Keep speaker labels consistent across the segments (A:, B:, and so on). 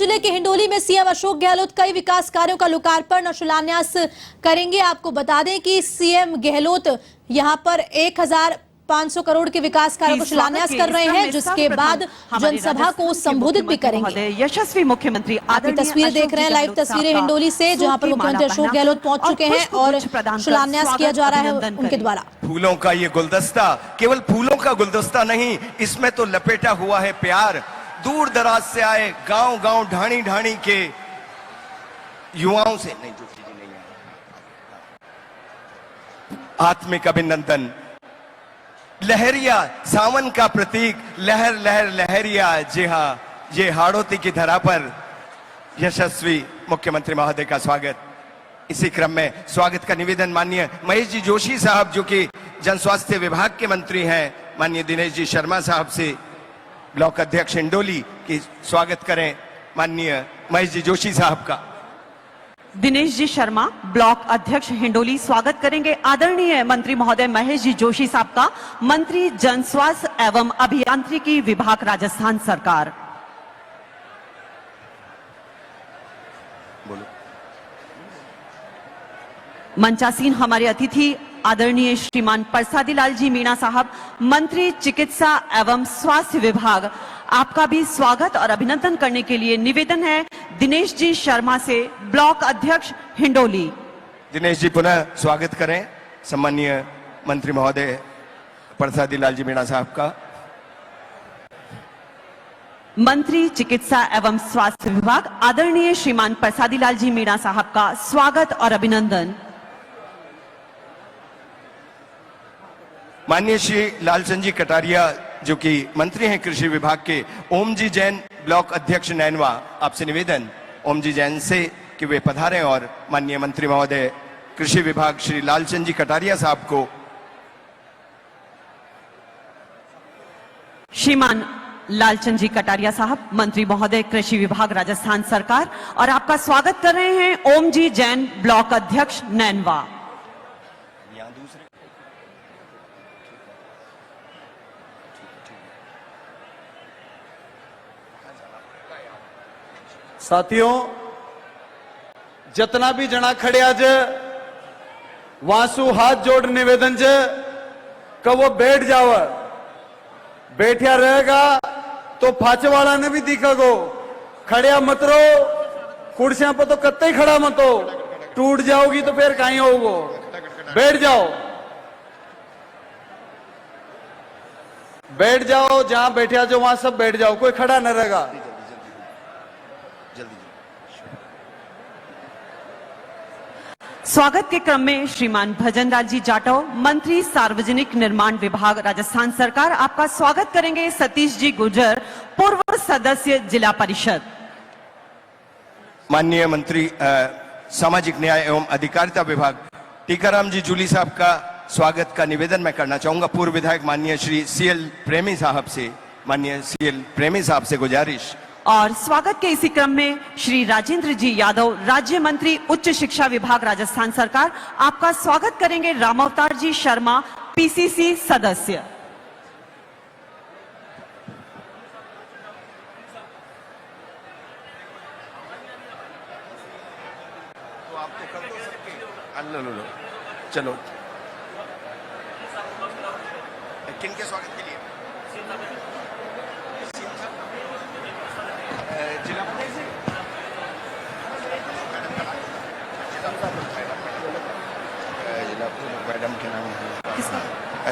A: जिले के हिंडोली में सीएम अशोक गहलोत कई विकास कार्यों का लोकार्पण और शिलान्यास करेंगे। आपको बता दें कि सीएम गहलोत यहां पर 1500 करोड़ के विकास कार्यों को शिलान्यास कर रहे हैं, जिसके बाद जनसभा को संबोधित भी करेंगे।
B: यशस्वी मुख्यमंत्री
A: आप तस्वीरें देख रहे हैं, लाइव तस्वीरें हिंडोली से, जहां पर मुख्यमंत्री अशोक गहलोत पहुंच चुके हैं और शिलान्यास किया जा रहा है उनके द्वारा।
C: फूलों का ये गुलदस्ता केवल फूलों का गुलदस्ता नहीं, इसमें तो लपेटा हुआ है प्यार। दूर दराज से आए गांव गांव ढाणी ढाणी के युवाओं से नहीं जो चीजें नहीं है। आत्मिक अभिनंदन। लहरिया सावन का प्रतीक, लहर लहर लहरिया। जी हाँ, ये हाड़ौती की धरा पर यशस्वी मुख्यमंत्री महोदय का स्वागत। इसी क्रम में स्वागत का निवेदन माननीय महेश जी जोशी साहब, जो कि जन स्वास्थ्य विभाग के मंत्री हैं, माननीय दिनेश जी शर्मा साहब से ब्लॉक अध्यक्ष हिंडोली की स्वागत करें माननीय महेश जी जोशी साहब का।
B: दिनेश जी शर्मा ब्लॉक अध्यक्ष हिंडोली स्वागत करेंगे आदरणीय मंत्री महोदय महेश जी जोशी साहब का, मंत्री जन स्वास्थ्य एवं अभियांत्रिकी विभाग राजस्थान सरकार।
C: बोलो।
B: मंचासीन हमारे अतिथि आदरणीय श्रीमान परसादी लाल जी मीणा साहब, मंत्री चिकित्सा एवं स्वास्थ्य विभाग, आपका भी स्वागत और अभिनंदन करने के लिए निवेदन है दिनेश जी शर्मा से, ब्लॉक अध्यक्ष हिंडोली।
C: दिनेश जी पुनः स्वागत करें सम्मानीय मंत्री महोदय परसादी लाल जी मीणा साहब का।
B: मंत्री चिकित्सा एवं स्वास्थ्य विभाग आदरणीय श्रीमान परसादी लाल जी मीणा साहब का स्वागत और अभिनंदन।
C: माननीय श्री लालचंद जी कटारिया, जो कि मंत्री हैं कृषि विभाग के, ओम जी जैन ब्लॉक अध्यक्ष नैनवा, आपसे निवेदन ओम जी जैन से कि वे पधारें और माननीय मंत्री महोदय कृषि विभाग श्री लालचंद जी कटारिया साहब को।
B: श्रीमान लालचंद जी कटारिया साहब, मंत्री महोदय कृषि विभाग राजस्थान सरकार, और आपका स्वागत कर रहे हैं ओम जी जैन ब्लॉक अध्यक्ष नैनवा।
D: साथियों, जितना भी जना खड़िया ज वासु हाथ जोड़ निवेदन ज कब वो बैठ जाव। बैठिया रहेगा तो फाचे वाला ने भी दिखेगो। खड़िया मत रहो, कुर्सियां पर तो कत्ते ही खड़ा मत हो, टूट जाओगी तो फिर कहीं होगो। बैठ जाओ, बैठ जाओ, जहां बैठिया जो वहां सब बैठ जाओ, कोई खड़ा न रहेगा।
B: स्वागत के क्रम में श्रीमान भजनलाल जी जाटव, मंत्री सार्वजनिक निर्माण विभाग राजस्थान सरकार, आपका स्वागत करेंगे सतीश जी गुर्जर, पूर्व सदस्य जिला परिषद।
C: माननीय मंत्री सामाजिक न्याय एवं अधिकारिता विभाग टीकाराम जी जूली साहब का स्वागत का निवेदन मैं करना चाहूंगा। पूर्व विधायक माननीय श्री सीएल प्रेमी साहब से, माननीय सीएल प्रेमी साहब से गुजारिश।
B: और स्वागत के इसी क्रम में श्री राजेंद्र जी यादव, राज्य मंत्री उच्च शिक्षा विभाग राजस्थान सरकार, आपका स्वागत करेंगे रामावतार जी शर्मा, पीसीसी सदस्य।
C: तो आपको कर दो सबके। लो चलो, किनके स्वागत के लिए? जिला मैडम के नाम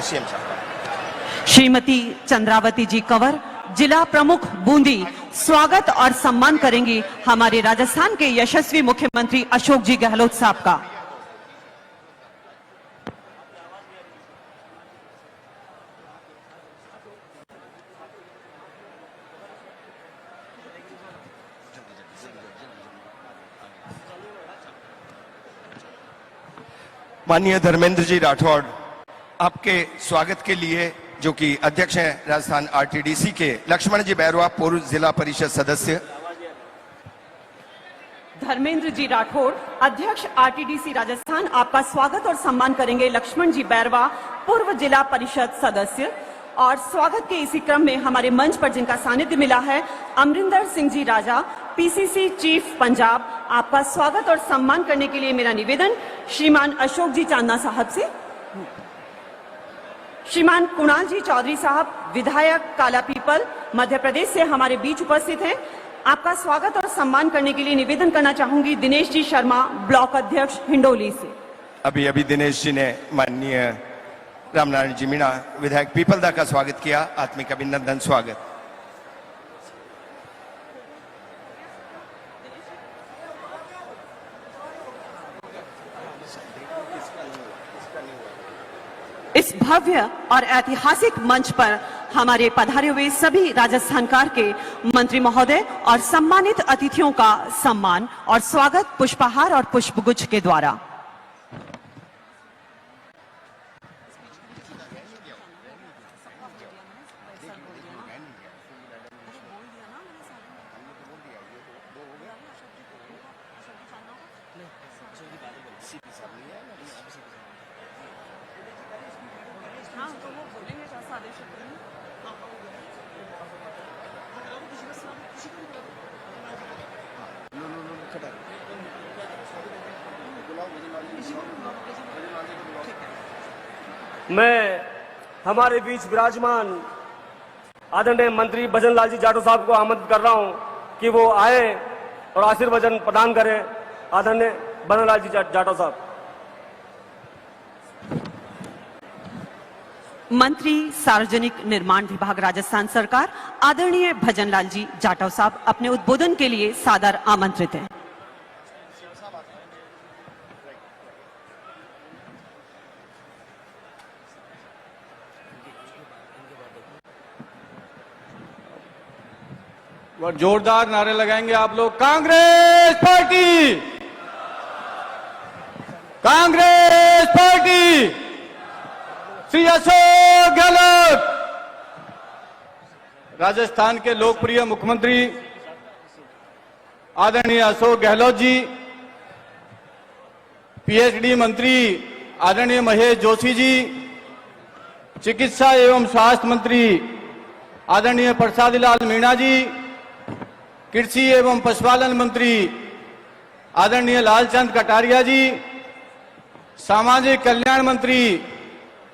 C: सीएम साहब।
B: श्रीमती चंद्रावती जी कंवर, जिला प्रमुख बूंदी, स्वागत और सम्मान करेंगी हमारे राजस्थान के यशस्वी मुख्यमंत्री अशोक जी गहलोत साहब का।
C: माननीय धर्मेंद्र जी राठौड़, आपके स्वागत के लिए, जो कि अध्यक्ष हैं राजस्थान आरटीडीसी के, लक्ष्मण जी बैरवा, पूर्व जिला परिषद सदस्य।
B: धर्मेंद्र जी राठौड़, अध्यक्ष आरटीडीसी राजस्थान, आपका स्वागत और सम्मान करेंगे लक्ष्मण जी बैरवा, पूर्व जिला परिषद सदस्य। और स्वागत के इसी क्रम में हमारे मंच पर जिनका सानिध्य मिला है, अमरिंदर सिंह जी राजा, पीसीसी चीफ पंजाब, आपका स्वागत और सम्मान करने के लिए मेरा निवेदन श्रीमान अशोक जी चांदना साहब से। श्रीमान कुणाल जी चौधरी साहब, विधायक कालापीपल मध्य प्रदेश से हमारे बीच उपस्थित हैं। आपका स्वागत और सम्मान करने के लिए निवेदन करना चाहूंगी दिनेश जी शर्मा, ब्लॉक अध्यक्ष हिंडोली से।
C: अभी अभी दिनेश जी ने माननीय रामनारायण जी मीणा विधायक पीपलदा का स्वागत किया। आत्मिक अभिनंदन, स्वागत।
B: इस भव्य और ऐतिहासिक मंच पर हमारे पधारे हुए सभी राजस्थानकार के मंत्री महोदय और सम्मानित अतिथियों का सम्मान और स्वागत पुष्पहार और पुष्पगुच्छ के द्वारा।
E: मैं हमारे बीच विराजमान आदरणीय मंत्री भजन लाल जी जाटव साहब को आमंत्रित कर रहा हूं कि वो आए और आशीर्वचन प्रदान करें। आदरणीय भजन लाल जी जाटव साहब।
B: मंत्री सार्वजनिक निर्माण विभाग राजस्थान सरकार आदरणीय भजन लाल जी जाटव साहब अपने उद्बोधन के लिए सादर आमंत्रित हैं।
D: और जोरदार नारे लगाएंगे आप लोग। Congress party, Congress party, Shri Ashok Gehlot. राजस्थान के लोकप्रिय मुख्यमंत्री आदरणीय अशोक गहलोत जी, पीएचडी मंत्री आदरणीय महेश जोशी जी, चिकित्सा एवं स्वास्थ्य मंत्री आदरणीय प्रसादीलाल मीणा जी, कृषि एवं पशुपालन मंत्री आदरणीय लालचंद कटारिया जी, सामाजिक कल्याण मंत्री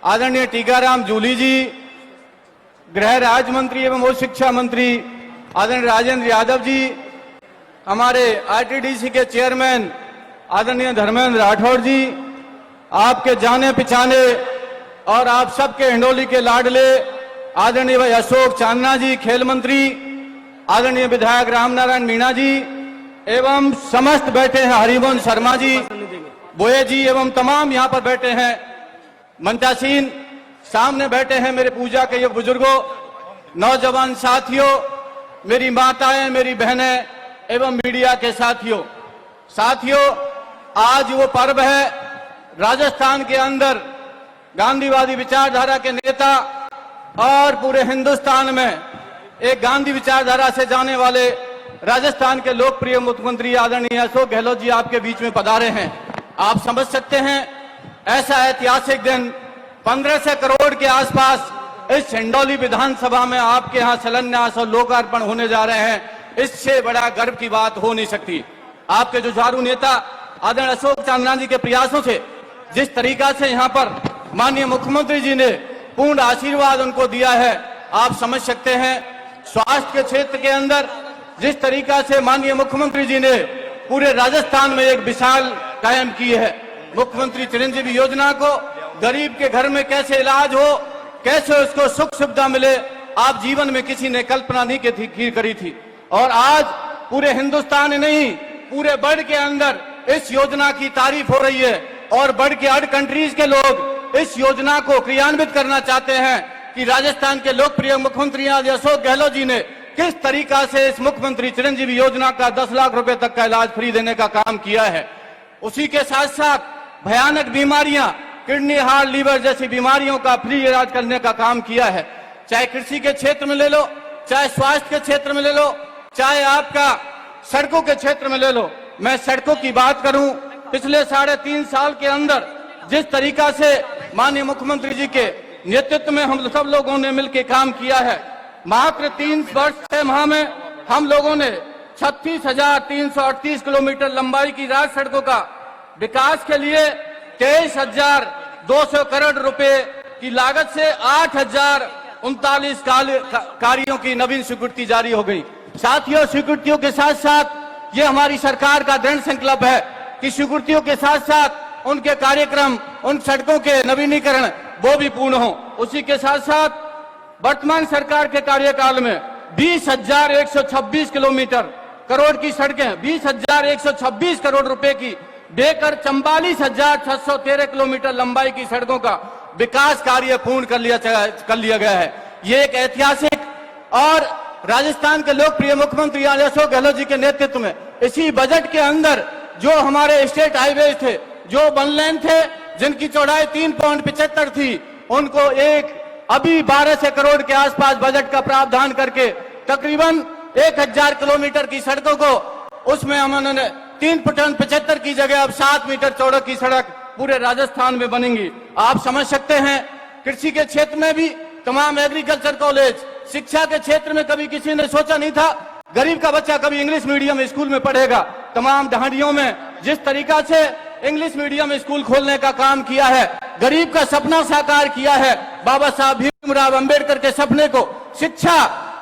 D: आदरणीय टीकाराम जूली जी, गृह राज्य मंत्री एवं उच्च शिक्षा मंत्री आदरणीय राजेंद्र यादव जी, हमारे आरटीडीसी के चेयरमैन आदरणीय धर्मेंद्र राठौड़ जी, आपके जाने पहचाने और आप सबके हिंडोली के लाडले आदरणीय भाई अशोक चांदना जी, खेल मंत्री आदरणीय विधायक रामनारायण मीणा जी एवं समस्त बैठे हैं हरिवंश शर्मा जी, बोये जी एवं तमाम यहाँ पर बैठे हैं मंचासीन, सामने बैठे हैं मेरे पूजा के ये बुजुर्गों, नौजवान साथियों, मेरी माताएं, मेरी बहनें एवं मीडिया के साथियों। आज वो पर्व है राजस्थान के अंदर गांधीवादी विचारधारा के नेता और पूरे हिंदुस्तान में एक गांधी विचारधारा से जाने वाले राजस्थान के लोकप्रिय मुख्यमंत्री आदरणीय अशोक गहलोत जी आपके बीच में पधारे हैं। आप समझ सकते हैं ऐसा ऐतिहासिक दिन 1500 करोड़ के आसपास इस हिंडोली विधानसभा में आपके यहाँ शिलान्यास और लोकार्पण होने जा रहे हैं। इससे बड़ा गर्व की बात हो नहीं सकती। आपके जुझारू नेता आदरणीय अशोक चांदना जी के प्रयासों से जिस तरीका से यहाँ पर माननीय मुख्यमंत्री जी ने पूर्ण आशीर्वाद उनको दिया है, आप समझ सकते हैं। स्वास्थ्य के क्षेत्र के अंदर जिस तरीका से माननीय मुख्यमंत्री जी ने पूरे राजस्थान में एक मिसाल कायम की है, मुख्यमंत्री चिरंजीवी योजना को गरीब के घर में कैसे इलाज हो, कैसे उसको सुख सुविधा मिले, आप जीवन में किसी ने कल्पना नहीं करी थी। और आज पूरे हिंदुस्तान में नहीं, पूरे वर्ल्ड के अंदर इस योजना की तारीफ हो रही है और वर्ल्ड के 8 कंट्रीज के लोग इस योजना को क्रियान्वित करना चाहते हैं कि राजस्थान के लोकप्रिय मुख्यमंत्री अशोक गहलोत जी ने किस तरीका से इस मुख्यमंत्री चिरंजीवी योजना का 10 लाख रुपए तक का इलाज फ्री देने का काम किया है। उसी के साथ साथ भयानक बीमारियां, किडनी, हार्ट, लीवर जैसी बीमारियों का फ्री इलाज करने का काम किया है। चाहे कृषि के क्षेत्र में ले लो, चाहे स्वास्थ्य के क्षेत्र में ले लो, चाहे आपका सड़कों के क्षेत्र में ले लो। मैं सड़कों की बात करूं, पिछले 3.5 साल के अंदर जिस तरीका से माननीय मुख्यमंत्री जी के नेतृत्व में हम सब लोगों ने मिलकर काम किया है, मात्र 3 वर्ष 6 माह में हम लोगों ने
F: 36,338 किलोमीटर लंबाई की राज्य सड़कों का विकास के लिए 23,200 करोड़ रुपए की लागत से 8,039 कार्यों की नवीन स्वीकृति जारी हो गई। साथियों, स्वीकृतियों के साथ साथ ये हमारी सरकार का दृढ़ संकल्प है कि स्वीकृतियों के साथ साथ उनके कार्यक्रम, उन सड़कों के नवीनीकरण वो भी पूर्ण हो। उसी के साथ साथ वर्तमान सरकार के कार्यकाल में 20,126 किलोमीटर करोड़ की सड़कें, 20,126 करोड़ रुपए की देकर 44,613 किलोमीटर लंबाई की सड़कों का विकास कार्य पूर्ण कर लिया गया है। ये एक ऐतिहासिक और राजस्थान के लोकप्रिय मुख्यमंत्री अशोक गहलोत जी के नेतृत्व में इसी बजट के अंदर जो हमारे स्टेट हाईवे थे, जो वन लेन थे, जिनकी चौड़ाई 3.75 थी, उनको अभी 1200 करोड़ के आसपास बजट का प्रावधान करके तकरीबन 1,000 किलोमीटर की सड़कों को उसमें उन्होंने 3.75 की जगह अब 7 मीटर चौड़ा की सड़क पूरे राजस्थान में बनेंगी। आप समझ सकते हैं, कृषि के क्षेत्र में भी तमाम एग्रीकल्चर कॉलेज, शिक्षा के क्षेत्र में कभी किसी ने सोचा नहीं था गरीब का बच्चा कभी इंग्लिश मीडियम स्कूल में पढ़ेगा। तमाम ढांडियों में जिस तरीका से इंग्लिश मीडियम स्कूल खोलने का काम किया है, गरीब का सपना साकार किया है, बाबा साहब भीमराव अंबेडकर के सपने को,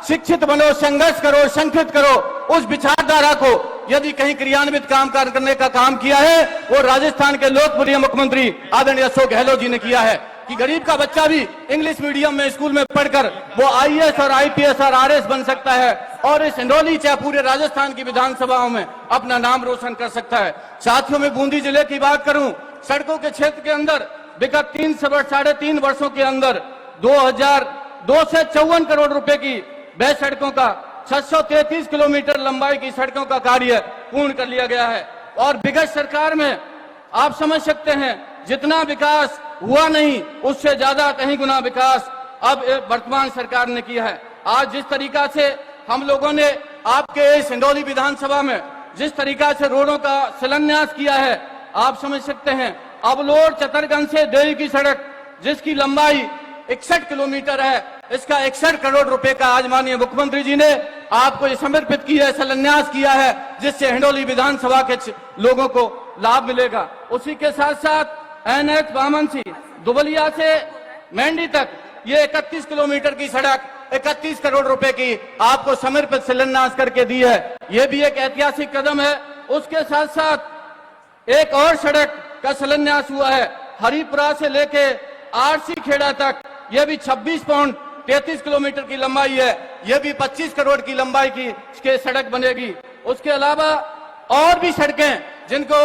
F: शिक्षित बनो, संघर्ष करो, संगठित करो, उस विचारधारा को यदि कहीं क्रियान्वित करने का काम किया है, वो राजस्थान के लोकप्रिय मुख्यमंत्री आदरणीय अशोक गहलोत जी ने किया है कि गरीब का बच्चा भी इंग्लिश मीडियम में स्कूल में पढ़कर वो IAS और IPS और RS बन सकता है और इस हिंडोली चाहे पूरे राजस्थान की विधानसभाओं में अपना नाम रोशन कर सकता है। साथियों, में बूंदी जिले की बात करूं, सड़कों के क्षेत्र के अंदर विगत 3.5 वर्षों के अंदर 2,254 करोड़ रुपए की वह सड़कों का 633 किलोमीटर लंबाई की सड़कों का कार्य पूर्ण कर लिया गया है। और विगत सरकार में आप समझ सकते हैं जितना विकास हुआ नहीं, उससे ज्यादा कहीं गुना विकास अब वर्तमान सरकार ने किया है। आज जिस तरीका से हम लोगों ने आपके इस हिंडोली विधानसभा में जिस तरीका से रोडों का शिलान्यास किया है, आप समझ सकते हैं। अबलोड चतरगंज से देवी की सड़क जिसकी लंबाई 61 किलोमीटर है, इसका 61 करोड़ रुपए का आज माननीय मुख्यमंत्री जी ने आपको ये समर्पित किया है, शिलान्यास किया है, जिससे हिंडोली विधानसभा के लोगों को लाभ मिलेगा। उसी के साथ साथ NH बामनसी दुबलिया से मेंढी तक ये 31 किलोमीटर की सड़क 31 करोड़ रुपए की आपको समर्पित शिलान्यास करके दी है। ये भी एक ऐतिहासिक कदम है। उसके साथ साथ एक और सड़क का शिलान्यास हुआ है, हरिपुरा से लेके RC खेड़ा तक, यह भी 26.33 किलोमीटर की लंबाई है। यह भी 25 करोड़ की लंबाई की सड़क बनेगी। उसके अलावा और भी सड़कें जिनको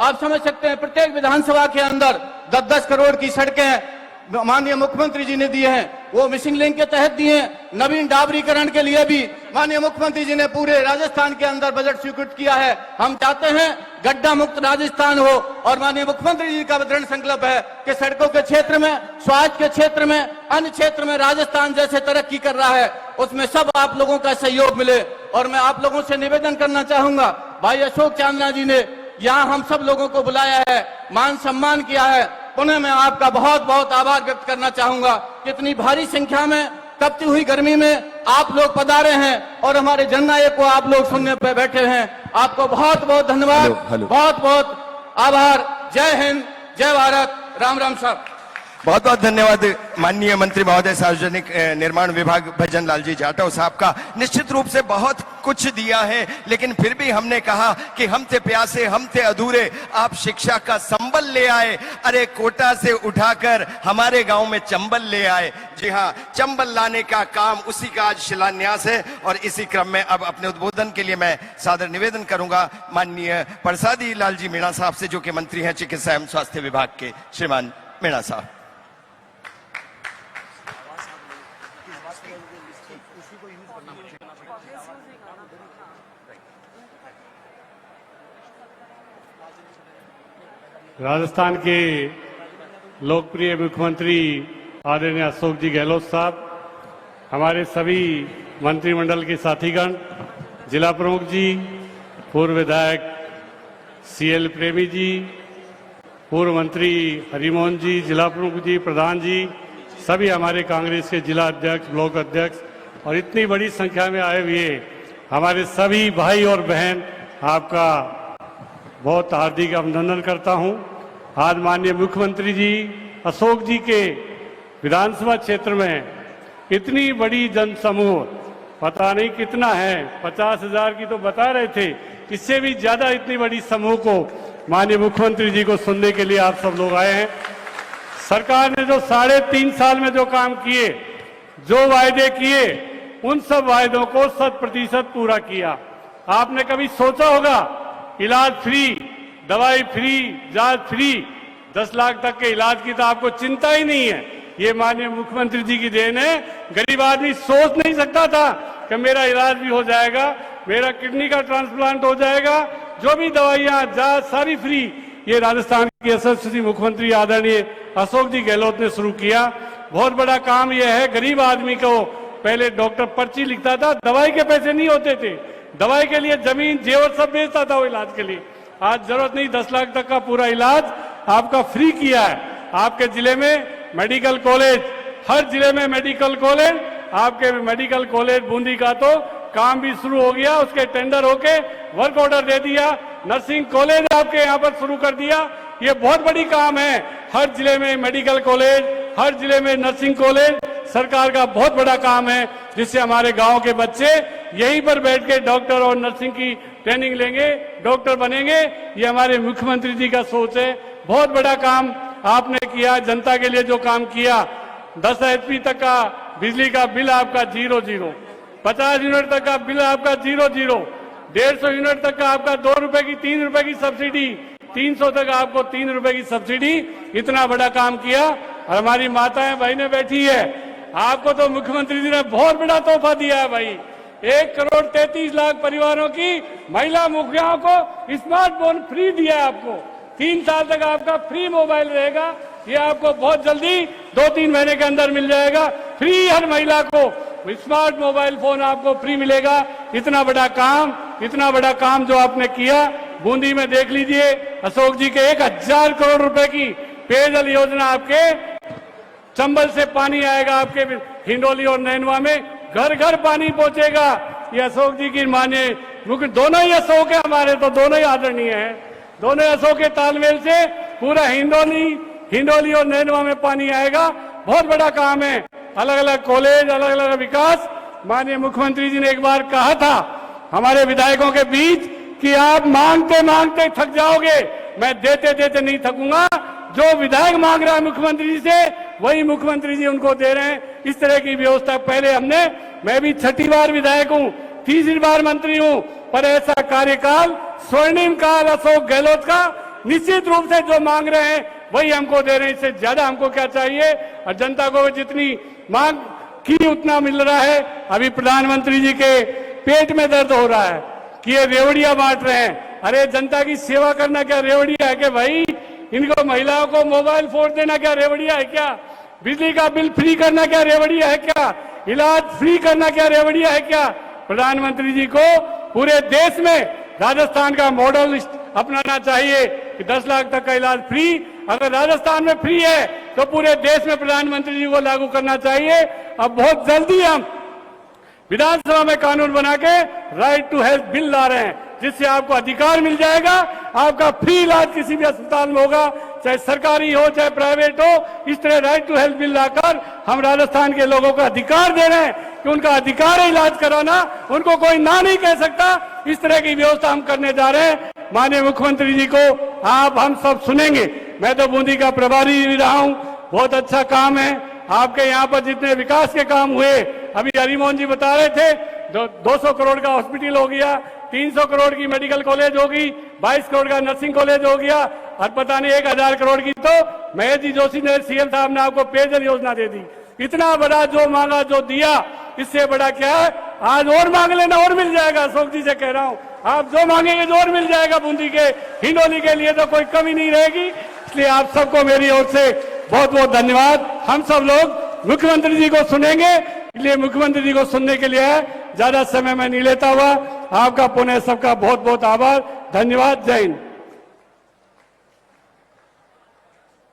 F: आप समझ सकते हैं, प्रत्येक विधानसभा के अंदर 10-10 करोड़ की सड़कें माननीय मुख्यमंत्री जी ने दिए हैं, वो मिसिंग लिंक के तहत दिए हैं। नवीन डाबरीकरण के लिए भी माननीय मुख्यमंत्री जी ने पूरे राजस्थान के अंदर बजट स्वीकृत किया है। हम चाहते हैं गड्ढा मुक्त राजस्थान हो और माननीय मुख्यमंत्री जी का दृढ़ संकल्प है कि सड़कों के क्षेत्र में, स्वास्थ्य के क्षेत्र में, अन्य क्षेत्र में राजस्थान जैसे तरक्की कर रहा है, उसमें सब आप लोगों का सहयोग मिले। और मैं आप लोगों से निवेदन करना चाहूंगा, भाई अशोक चांदना जी ने यहाँ हम सब लोगों को बुलाया है, मान सम्मान किया है, पुनः मैं आपका बहुत बहुत आभार व्यक्त करना चाहूंगा। कितनी भारी संख्या में तपती हुई गर्मी में आप लोग पधारे हैं और हमारे जननायक को आप लोग सुनने पे बैठे हैं। आपको बहुत बहुत धन्यवाद, बहुत बहुत आभार। जय हिंद, जय भारत, राम राम साहब।
C: बहुत बहुत धन्यवाद माननीय मंत्री महोदय सार्वजनिक निर्माण विभाग भजन लाल जी जाटव साहब का। निश्चित रूप से बहुत कुछ दिया है, लेकिन फिर भी हमने कहा कि हम थे प्यासे, हम थे अधूरे, आप शिक्षा का संबल ले आए। अरे कोटा से उठाकर हमारे गांव में चंबल ले आए। जी हाँ, चंबल लाने का काम, उसी का आज शिलान्यास है। और इसी क्रम में अब अपने उद्बोधन के लिए मैं सादर निवेदन करूंगा माननीय प्रसादी लाल जी मीणा साहब से, जो कि मंत्री हैं चिकित्सा एवं स्वास्थ्य विभाग के। श्रीमान मीणा साहब।
G: राजस्थान के लोकप्रिय मुख्यमंत्री आदरणीय अशोक जी गहलोत साहब, हमारे सभी मंत्रिमंडल के साथीगण, जिला प्रमुख जी, पूर्व विधायक CL प्रेमी जी, पूर्व मंत्री हरिमोहन जी, जिला प्रमुख जी, प्रधान जी, सभी हमारे कांग्रेस के जिला अध्यक्ष, ब्लॉक अध्यक्ष और इतनी बड़ी संख्या में आए हुए हमारे सभी भाई और बहन आपका बहुत हार्दिक अभिनंदन करता हूं। आज माननीय मुख्यमंत्री जी अशोक जी के विधानसभा क्षेत्र में इतनी बड़ी जनसमूह, पता नहीं कितना है, 50,000 की तो बता रहे थे, इससे भी ज्यादा इतनी बड़ी समूह को माननीय मुख्यमंत्री जी को सुनने के लिए आप सब लोग आए हैं। सरकार ने जो 3.5 साल में जो काम किए, जो वायदे किए, उन सब वायदों को 100% पूरा किया। आपने कभी सोचा होगा इलाज फ्री, दवाई फ्री, जांच फ्री, 10 लाख तक के इलाज की तो आपको चिंता ही नहीं है। ये माननीय मुख्यमंत्री जी की देन है। गरीब आदमी सोच नहीं सकता था कि मेरा इलाज भी हो जाएगा, मेरा किडनी का ट्रांसप्लांट हो जाएगा, जो भी दवाइयां, जांच सारी फ्री। ये राजस्थान के यशस्वी मुख्यमंत्री आदरणीय अशोक जी गहलोत ने शुरू किया। बहुत बड़ा काम यह है। गरीब आदमी को पहले डॉक्टर पर्ची लिखता था, दवाई के पैसे नहीं होते थे, दवाई के लिए जमीन जेवर सब बेचता था वो इलाज के लिए। आज जरूरत नहीं, 10 लाख तक का पूरा इलाज आपका फ्री किया है। आपके जिले में मेडिकल कॉलेज, हर जिले में मेडिकल कॉलेज, आपके मेडिकल कॉलेज बूंदी का तो काम भी शुरू हो गया, उसके टेंडर होके वर्क ऑर्डर दे दिया। नर्सिंग कॉलेज आपके यहाँ पर शुरू कर दिया। ये बहुत बड़ी काम है। हर जिले में मेडिकल कॉलेज, हर जिले में नर्सिंग कॉलेज, सरकार का बहुत बड़ा काम है, जिससे हमारे गांव के बच्चे यहीं पर बैठ के डॉक्टर और नर्सिंग की ट्रेनिंग लेंगे, डॉक्टर बनेंगे। ये हमारे मुख्यमंत्री जी का सोच है। बहुत बड़ा काम आपने किया। जनता के लिए जो काम किया, 10 HP तक का बिजली का बिल आपका 0, 50 यूनिट तक का बिल आपका 0, 150 यूनिट तक का आपका 2 रुपए की 3 रुपए की सब्सिडी, 300 तक आपको 3 रुपए की सब्सिडी। इतना बड़ा काम किया। और हमारी माताएं बहनें बैठी है, आपको तो मुख्यमंत्री जी ने बहुत बड़ा तोहफा दिया है भाई। 1,33,00,000 परिवारों की महिला मुखियाओं को स्मार्टफोन फ्री दिया है आपको। 3 साल तक आपका फ्री मोबाइल रहेगा। ये आपको बहुत जल्दी 2-3 महीने के अंदर मिल जाएगा फ्री। हर महिला को स्मार्ट मोबाइल फोन आपको फ्री मिलेगा। इतना बड़ा काम जो आपने किया। बूंदी में देख लीजिए, अशोक जी के 1,000 करोड़ रुपए की पेयजल योजना, आपके चंबल से पानी आएगा, आपके हिंडोली और नैनवा में घर घर पानी पहुंचेगा। ये अशोक जी की माने, दोनों ही अशोक है हमारे, तो दोनों ही आदरणीय हैं। दोनों अशोक के तालमेल से पूरा हिंडोली और नैनवा में पानी आएगा। बहुत बड़ा काम है। अलग अलग कॉलेज, अलग अलग विकास। माननीय मुख्यमंत्री जी ने एक बार कहा था हमारे विधायकों के बीच कि आप मांगते मांगते थक जाओगे, मैं देते देते नहीं थकूंगा। जो विधायक मांग रहा है मुख्यमंत्री जी से, वही मुख्यमंत्री जी उनको दे रहे हैं। इस तरह की व्यवस्था पहले मैं भी 6ठी बार विधायक हूं, 3री बार मंत्री हूं, पर ऐसा कार्यकाल, स्वर्णिम काल अशोक गहलोत का निश्चित रूप से जो मांग रहे हैं वही हमको दे रहे हैं। इससे ज्यादा हमको क्या चाहिए? और जनता को जितनी मांग की उतना मिल रहा है। अभी प्रधानमंत्री जी के पेट में दर्द हो रहा है कि ये रेवड़ियां बांट रहे हैं। अरे जनता की सेवा करना क्या रेवड़िया है? कि भाई इनको महिलाओं को मोबाइल फोन देना क्या रेवड़िया है क्या? बिजली का बिल फ्री करना क्या रेवड़िया है क्या? इलाज फ्री करना क्या रेवड़िया है क्या? प्रधानमंत्री जी को पूरे देश में राजस्थान का मॉडल अपनाना चाहिए कि 10 लाख तक का इलाज फ्री। अगर राजस्थान में फ्री है तो पूरे देश में प्रधानमंत्री जी को लागू करना चाहिए। अब बहुत जल्दी हम विधानसभा में कानून बना के राइट टू हेल्थ बिल ला रहे हैं, जिससे आपको अधिकार मिल जाएगा। आपका फ्री इलाज किसी भी अस्पताल में होगा, चाहे सरकारी हो चाहे प्राइवेट हो। इस तरह राइट टू हेल्थ बिल लाकर हम राजस्थान के लोगों को अधिकार दे रहे हैं कि उनका अधिकार है इलाज कराना, उनको कोई ना नहीं कह सकता। इस तरह की व्यवस्था हम करने जा रहे हैं। माननीय मुख्यमंत्री जी को हम सब सुनेंगे। मैं तो बूंदी का प्रभारी भी रहा हूं। बहुत अच्छा काम है आपके यहाँ पर। जितने विकास के काम हुए, अभी हरिमोहन जी बता रहे थे, 200 करोड़ का हॉस्पिटल हो गया, 300 करोड़ की मेडिकल कॉलेज होगी, 22 करोड़ का नर्सिंग कॉलेज हो गया, और पता नहीं 1,000 करोड़ की तो महेश जी जोशी ने, सीएम साहब ने आपको पेयजल योजना दे दी। इतना बड़ा जो मांगा जो दिया, इससे बड़ा क्या है? आज और मांग लेना और मिल जाएगा। अशोक जी से कह रहा हूं, आप जो मांगेंगे जो और मिल जाएगा। बूंदी के हिंडोली के लिए तो कोई कमी नहीं रहेगी। इसलिए आप सबको मेरी ओर से बहुत बहुत धन्यवाद। हम सब लोग मुख्यमंत्री जी को सुनेंगे, इसलिए मुख्यमंत्री जी को सुनने के लिए ज्यादा समय मैं नहीं लेता हुआ आपका पुनः सबका बहुत बहुत आभार, धन्यवाद। जय हिंद।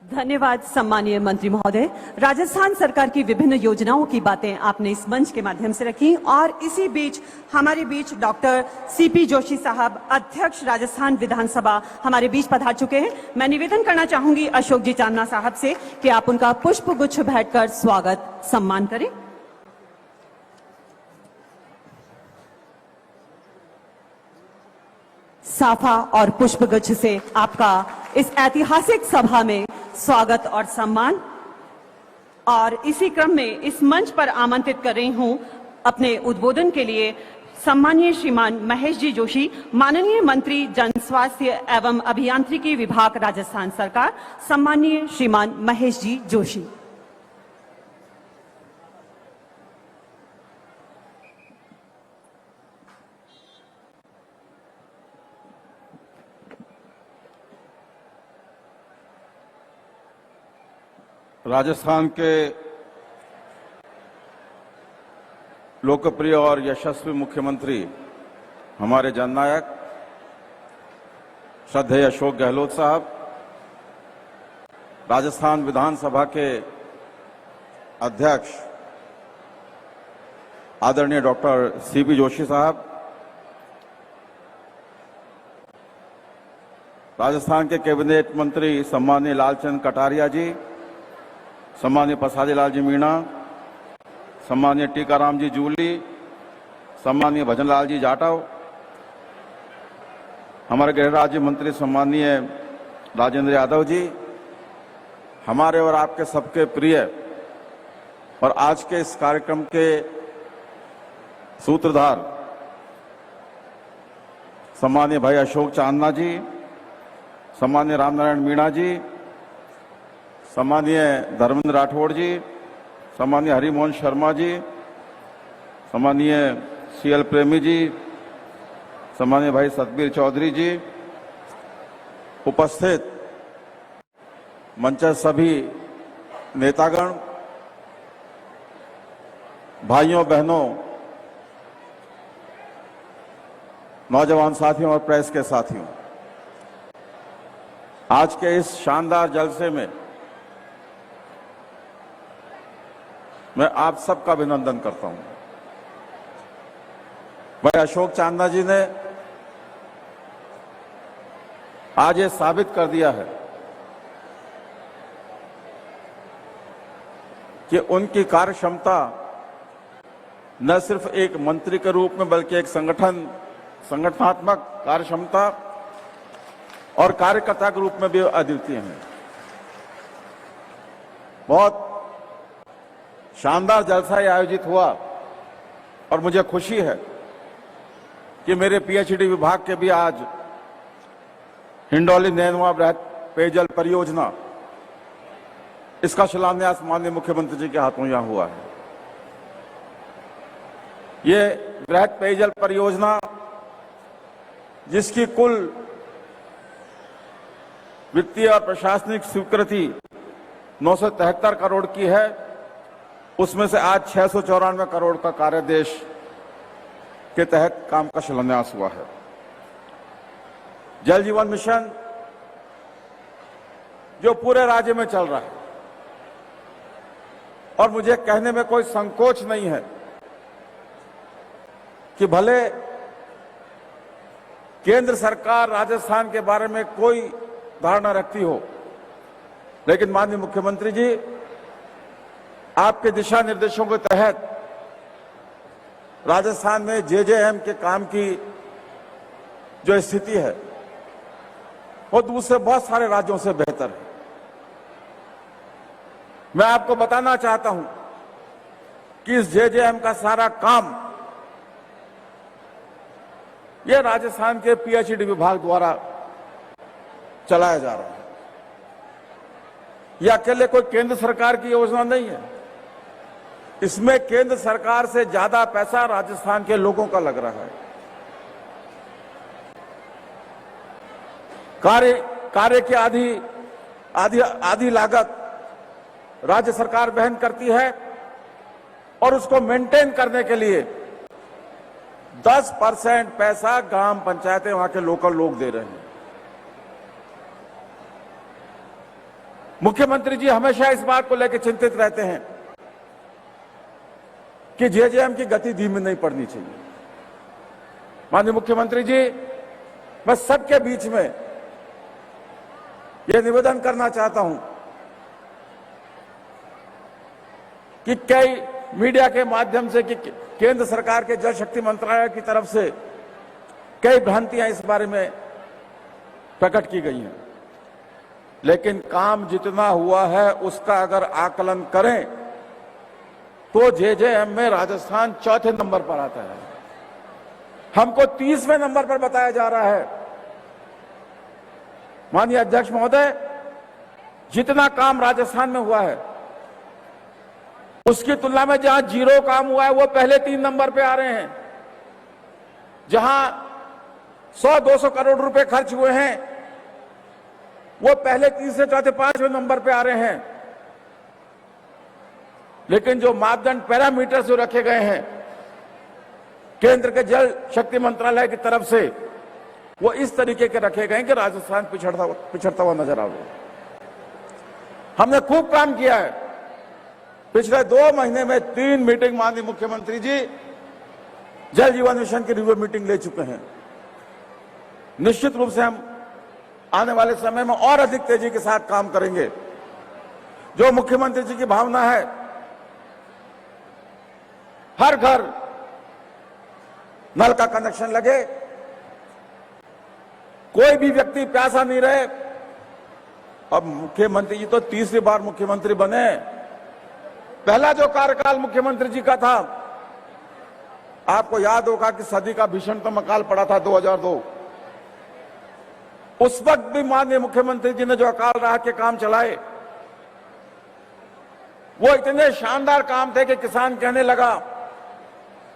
B: धन्यवाद सम्मानीय मंत्री महोदय। राजस्थान सरकार की विभिन्न योजनाओं की बातें आपने इस मंच के माध्यम से रखी और इसी बीच हमारे बीच डॉक्टर सीपी जोशी साहब, अध्यक्ष राजस्थान विधानसभा, हमारे बीच पधार चुके हैं। मैं निवेदन करना चाहूंगी अशोक जी चांदना साहब से कि आप उनका पुष्प गुच्छ भेंटकर स्वागत सम्मान करें। साफा और पुष्पगुच्छ से आपका इस ऐतिहासिक सभा में स्वागत और सम्मान। और इसी क्रम में इस मंच पर आमंत्रित कर रही हूं अपने उद्बोधन के लिए सम्मानीय श्रीमान महेश जी जोशी, माननीय मंत्री जन स्वास्थ्य एवं अभियांत्रिकी विभाग राजस्थान सरकार। सम्मानीय श्रीमान महेश जी जोशी।
D: राजस्थान के लोकप्रिय और यशस्वी मुख्यमंत्री, हमारे जननायक श्रद्धेय अशोक गहलोत साहब, राजस्थान विधानसभा के अध्यक्ष आदरणीय डॉक्टर सीपी जोशी साहब, राजस्थान के कैबिनेट मंत्री सम्मानीय लालचंद कटारिया जी, सम्मानीय प्रसादीलाल जी मीणा, सम्मानीय टीकाराम जी जूली, सम्मानीय भजनलाल जी जाटव, हमारे गृह राज्य मंत्री सम्मानीय राजेंद्र यादव जी, हमारे और आपके सबके प्रिय और आज के इस कार्यक्रम के सूत्रधार सम्मानीय भाई अशोक चांदना जी, सम्मानीय रामनारायण मीणा जी, सम्मानीय धर्मेंद्र राठौड़ जी, सम्मानीय हरिमोहन शर्मा जी, सम्मानीय सीएल प्रेमी जी, सम्मानीय भाई सतबीर चौधरी जी, उपस्थित मंच सभी नेतागण, भाइयों बहनों, नौजवान साथियों और प्रेस के साथियों, आज के इस शानदार जलसे में मैं आप सबका अभिनंदन करता हूं। भाई अशोक चांदना जी ने आज ये साबित कर दिया है कि उनकी कार्य क्षमता न सिर्फ एक मंत्री के रूप में बल्कि एक संगठनात्मक कार्य क्षमता और कार्यकर्ता के रूप में भी अद्वितीय है। बहुत शानदार जलसा आयोजित हुआ और मुझे खुशी है कि मेरे पीएचडी विभाग के भी आज हिंडौली नैनवा बृहद पेयजल परियोजना, इसका शिलान्यास माननीय मुख्यमंत्री जी के हाथों यहां हुआ है। ये बृहद पेयजल परियोजना जिसकी कुल वित्तीय और प्रशासनिक स्वीकृति 973 करोड़ की है, उसमें से आज 694 करोड़ का कार्यादेश के तहत काम का शिलान्यास हुआ है। जल जीवन मिशन जो पूरे राज्य में चल रहा है और मुझे कहने में कोई संकोच नहीं है कि भले केंद्र सरकार राजस्थान के बारे में कोई धारणा रखती हो, लेकिन माननीय मुख्यमंत्री जी आपके दिशा निर्देशों के तहत राजस्थान में जेजेएम के काम की जो स्थिति है वो दूसरे बहुत सारे राज्यों से बेहतर है। मैं आपको बताना चाहता हूं कि इस जेजेएम का सारा काम यह राजस्थान के पीएचडी विभाग द्वारा चलाया जा रहा है। यह अकेले कोई केंद्र सरकार की योजना नहीं है, इसमें केंद्र सरकार से ज्यादा पैसा राजस्थान के लोगों का लग रहा है। कार्य की आधी लागत राज्य सरकार वहन करती है और उसको मेंटेन करने के लिए 10% पैसा ग्राम पंचायतें वहां के लोकल लोग दे रहे हैं। मुख्यमंत्री जी हमेशा इस बात को लेकर चिंतित रहते हैं कि जेजेएम की गति धीमी नहीं पड़नी चाहिए। माननीय मुख्यमंत्री जी, मैं सबके बीच में यह निवेदन करना चाहता हूं कि कई मीडिया के माध्यम से कि केंद्र सरकार के जल शक्ति मंत्रालय की तरफ से कई भ्रांतियां इस बारे में प्रकट की गई हैं, लेकिन काम जितना हुआ है उसका अगर आकलन करें तो जेजेएम में राजस्थान चौथे नंबर पर आता है। हमको 30वें नंबर पर बताया जा रहा है। माननीय अध्यक्ष महोदय, जितना काम राजस्थान में हुआ है उसकी तुलना में जहां जीरो काम हुआ है वो पहले 3 नंबर पे आ रहे हैं। जहां 100-200 करोड़ रुपए खर्च हुए हैं वो पहले 3 से चौथे 5वें नंबर पे आ रहे हैं। लेकिन जो मापदंड पैरामीटर जो रखे गए हैं केंद्र के जल शक्ति मंत्रालय की तरफ से, वो इस तरीके के रखे गए हैं कि राजस्थान पिछड़ता हुआ नजर आ रहा है। हमने खूब काम किया है। पिछले 2 महीने में 3 मीटिंग माननीय मुख्यमंत्री जी जल जीवन मिशन की रिव्यू मीटिंग ले चुके हैं। निश्चित रूप से हम आने वाले समय में और अधिक तेजी के साथ काम करेंगे। जो मुख्यमंत्री जी की भावना है, हर घर नल का कनेक्शन लगे, कोई भी व्यक्ति प्यासा नहीं रहे। अब मुख्यमंत्री जी तो 30वीं बार मुख्यमंत्री बने। पहला जो कार्यकाल मुख्यमंत्री जी का था, आपको याद होगा कि सदी का भीषणतम अकाल पड़ा था 2002। उस वक्त भी माननीय मुख्यमंत्री जी ने जो अकाल राहत के काम चलाए वो इतने शानदार काम थे कि किसान कहने लगा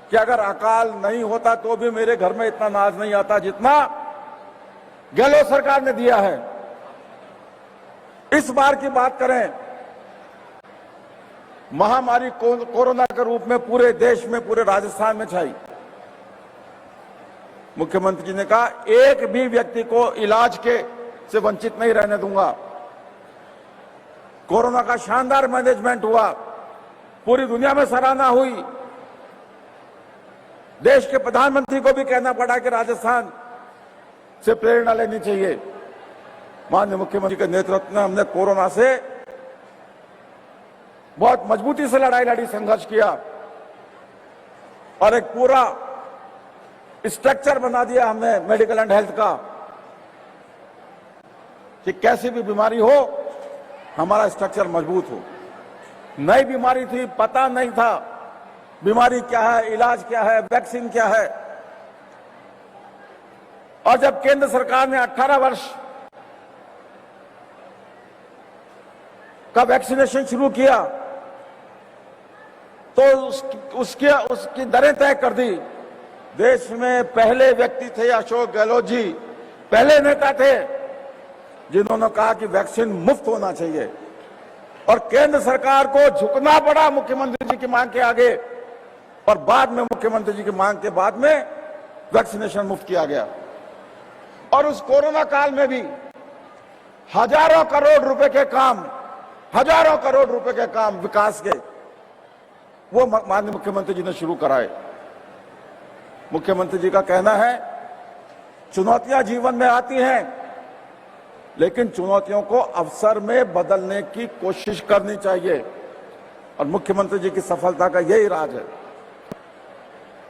D: कि अगर अकाल नहीं होता तो भी मेरे घर में इतना अनाज नहीं आता जितना गहलोत सरकार ने दिया है। इस बार की बात करें, महामारी कोरोना के रूप में पूरे देश में, पूरे राजस्थान में छाई। मुख्यमंत्री जी ने कहा एक भी व्यक्ति को इलाज के से वंचित नहीं रहने दूंगा। कोरोना का शानदार मैनेजमेंट हुआ, पूरी दुनिया में सराहना हुई। देश के प्रधानमंत्री को भी कहना पड़ा कि राजस्थान से प्रेरणा लेनी चाहिए। माननीय मुख्यमंत्री के नेतृत्व में हमने कोरोना से बहुत मजबूती से लड़ाई लड़ी, संघर्ष किया और एक पूरा स्ट्रक्चर बना दिया हमने मेडिकल एंड हेल्थ का कि कैसी भी बीमारी हो हमारा स्ट्रक्चर मजबूत हो। नई बीमारी थी, पता नहीं था बीमारी क्या है, इलाज क्या है, वैक्सीन क्या है। और जब केंद्र सरकार ने 18 वर्ष का वैक्सीनेशन शुरू किया तो उसकी दरें तय कर दी। देश में पहले व्यक्ति थे अशोक गहलोत जी, पहले नेता थे जिन्होंने कहा कि वैक्सीन मुफ्त होना चाहिए। और केंद्र सरकार को झुकना पड़ा मुख्यमंत्री जी की मांग के आगे, और बाद में मुख्यमंत्री जी की मांग के बाद में वैक्सीनेशन मुफ्त किया गया। और उस कोरोना काल में भी हजारों करोड़ रुपए के काम, हजारों करोड़ रुपए के काम विकास के वो माननीय मुख्यमंत्री जी ने शुरू कराए। मुख्यमंत्री जी का कहना है चुनौतियां जीवन में आती हैं, लेकिन चुनौतियों को अवसर में बदलने की कोशिश करनी चाहिए, और मुख्यमंत्री जी की सफलता का यही राज है।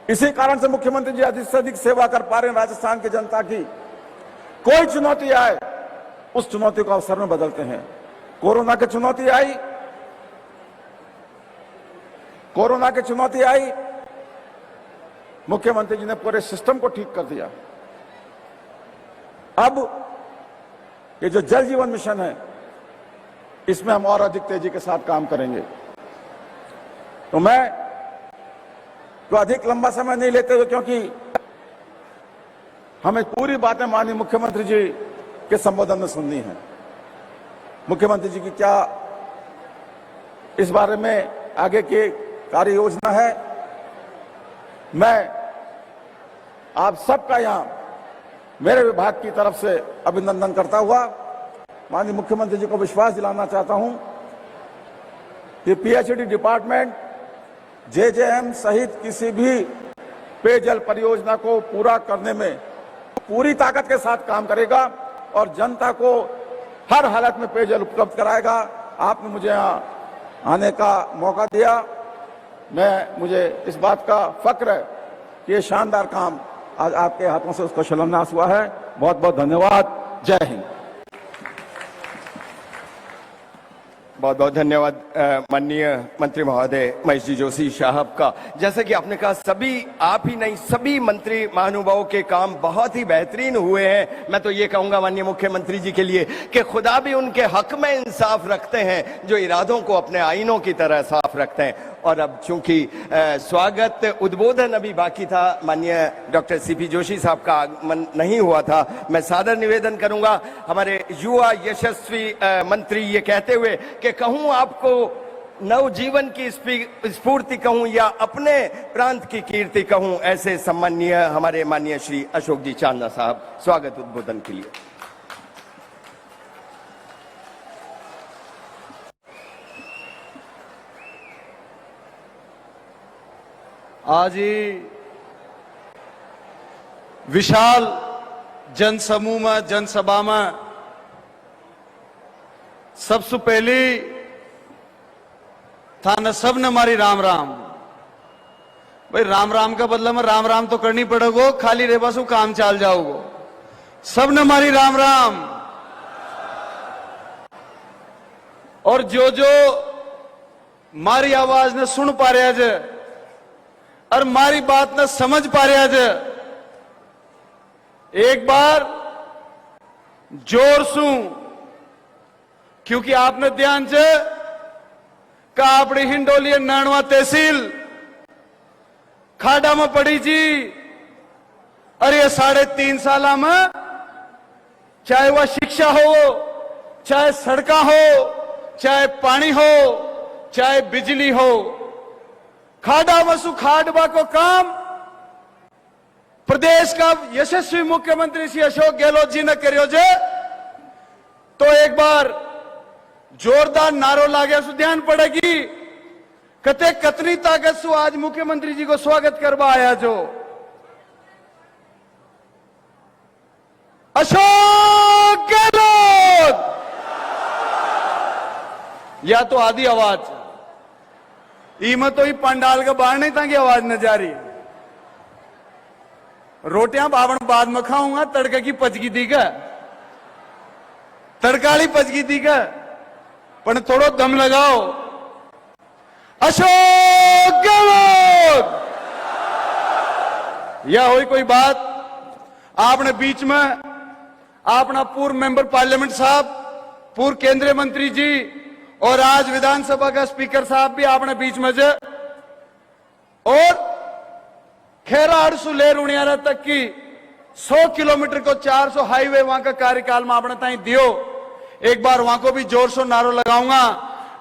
D: इसी कारण से मुख्यमंत्री जी अधिक से अधिक सेवा कर पा रहे हैं राजस्थान की जनता की। कोई चुनौती आए उस चुनौती को अवसर में बदलते हैं। कोरोना की चुनौती आई, कोरोना की चुनौती आई, मुख्यमंत्री जी ने पूरे सिस्टम को ठीक कर दिया। अब ये जो जल जीवन मिशन है इसमें हम और अधिक तेजी के साथ काम करेंगे। तो मैं तो अधिक लंबा समय नहीं लेते हुए, क्योंकि हमें पूरी बातें माननीय मुख्यमंत्री जी के संबोधन में सुननी है। मुख्यमंत्री जी की क्या इस बारे में आगे की कार्य योजना है, मैं आप सबका यहां मेरे विभाग की तरफ से अभिनंदन करता हुआ
H: माननीय मुख्यमंत्री जी को विश्वास दिलाना चाहता हूं कि पीएचईडी डिपार्टमेंट जेजेएम सहित किसी भी पेयजल परियोजना को पूरा करने में पूरी ताकत के साथ काम करेगा और जनता को हर हालत में पेयजल उपलब्ध कराएगा। आपने मुझे यहाँ आने का मौका दिया, मुझे इस बात का फक्र है कि ये शानदार काम आज आपके हाथों से उसका शिलान्यास हुआ है। बहुत बहुत धन्यवाद। जय हिंद।
C: बहुत बहुत धन्यवाद माननीय मंत्री महोदय महेश जी जोशी साहब का। जैसा कि आपने कहा, सभी आप ही नहीं सभी मंत्री महानुभावों के काम बहुत ही बेहतरीन हुए हैं। मैं तो ये कहूंगा माननीय मुख्यमंत्री जी के लिए कि खुदा भी उनके हक में इंसाफ रखते हैं जो इरादों को अपने आईनों की तरह साफ रखते हैं। और अब चूंकि स्वागत उद्बोधन अभी बाकी था, माननीय डॉक्टर सीपी जोशी साहब का आगमन नहीं हुआ था, मैं सादर निवेदन करूंगा हमारे युवा यशस्वी मंत्री ये कहते हुए कि कहूं आपको नवजीवन की स्फूर्ति कहूं या अपने प्रांत की कीर्ति कहूं, ऐसे सम्माननीय हमारे माननीय श्री अशोक जी चांदना साहब स्वागत उद्बोधन के लिए।
D: आज ही विशाल जनसमूह में जनसभा में सबसे पहली था न सब न मारी राम राम। भाई राम राम का बदला में राम राम तो करनी पड़ेगो, खाली रे बस काम चाल जाओगो। सब न मारी राम राम। और जो जो मारी आवाज ने सुन पा रहा है और मारी बात न समझ पा रहा है, एक बार जोर सू, क्योंकि आपने ध्यान से कहा अपनी हिंडोली नानवा तहसील खाड़ा में पड़ी जी। अरे 3.5 साल में चाहे वह शिक्षा हो, चाहे सड़का हो, चाहे पानी हो, चाहे बिजली हो, खाड़ा वसु खाडबा को काम प्रदेश का यशस्वी मुख्यमंत्री श्री अशोक गहलोत जी ने करियो जे। तो एक बार जोरदार नारो लागे सु ध्यान पड़ेगी कते कतनी ताकत सु आज मुख्यमंत्री जी को स्वागत करवा आया जो। अशोक गहलोत या तो आधी आवाज ईम तो ही पंडाल के बाहर नहीं था कि आवाज न जा रही। रोटियां बावण बाद में खाऊंगा, तड़के की पचगी दी का तड़काली पचगी दी का, पर थोड़ो दम लगाओ। अशोक गहलोत या हुई कोई बात। आपने बीच में अपना पूर्व मेंबर पार्लियामेंट साहब, पूर्व केंद्रीय मंत्री जी और आज विधानसभा का स्पीकर साहब भी आपने बीच में जे, और खेराड़ से ले रुणियारा तक की 100 किलोमीटर को 400 हाईवे वहां का कार्यकाल में आपने ताई दियो। एक बार वहां को भी जोर से नारो लगाऊंगा।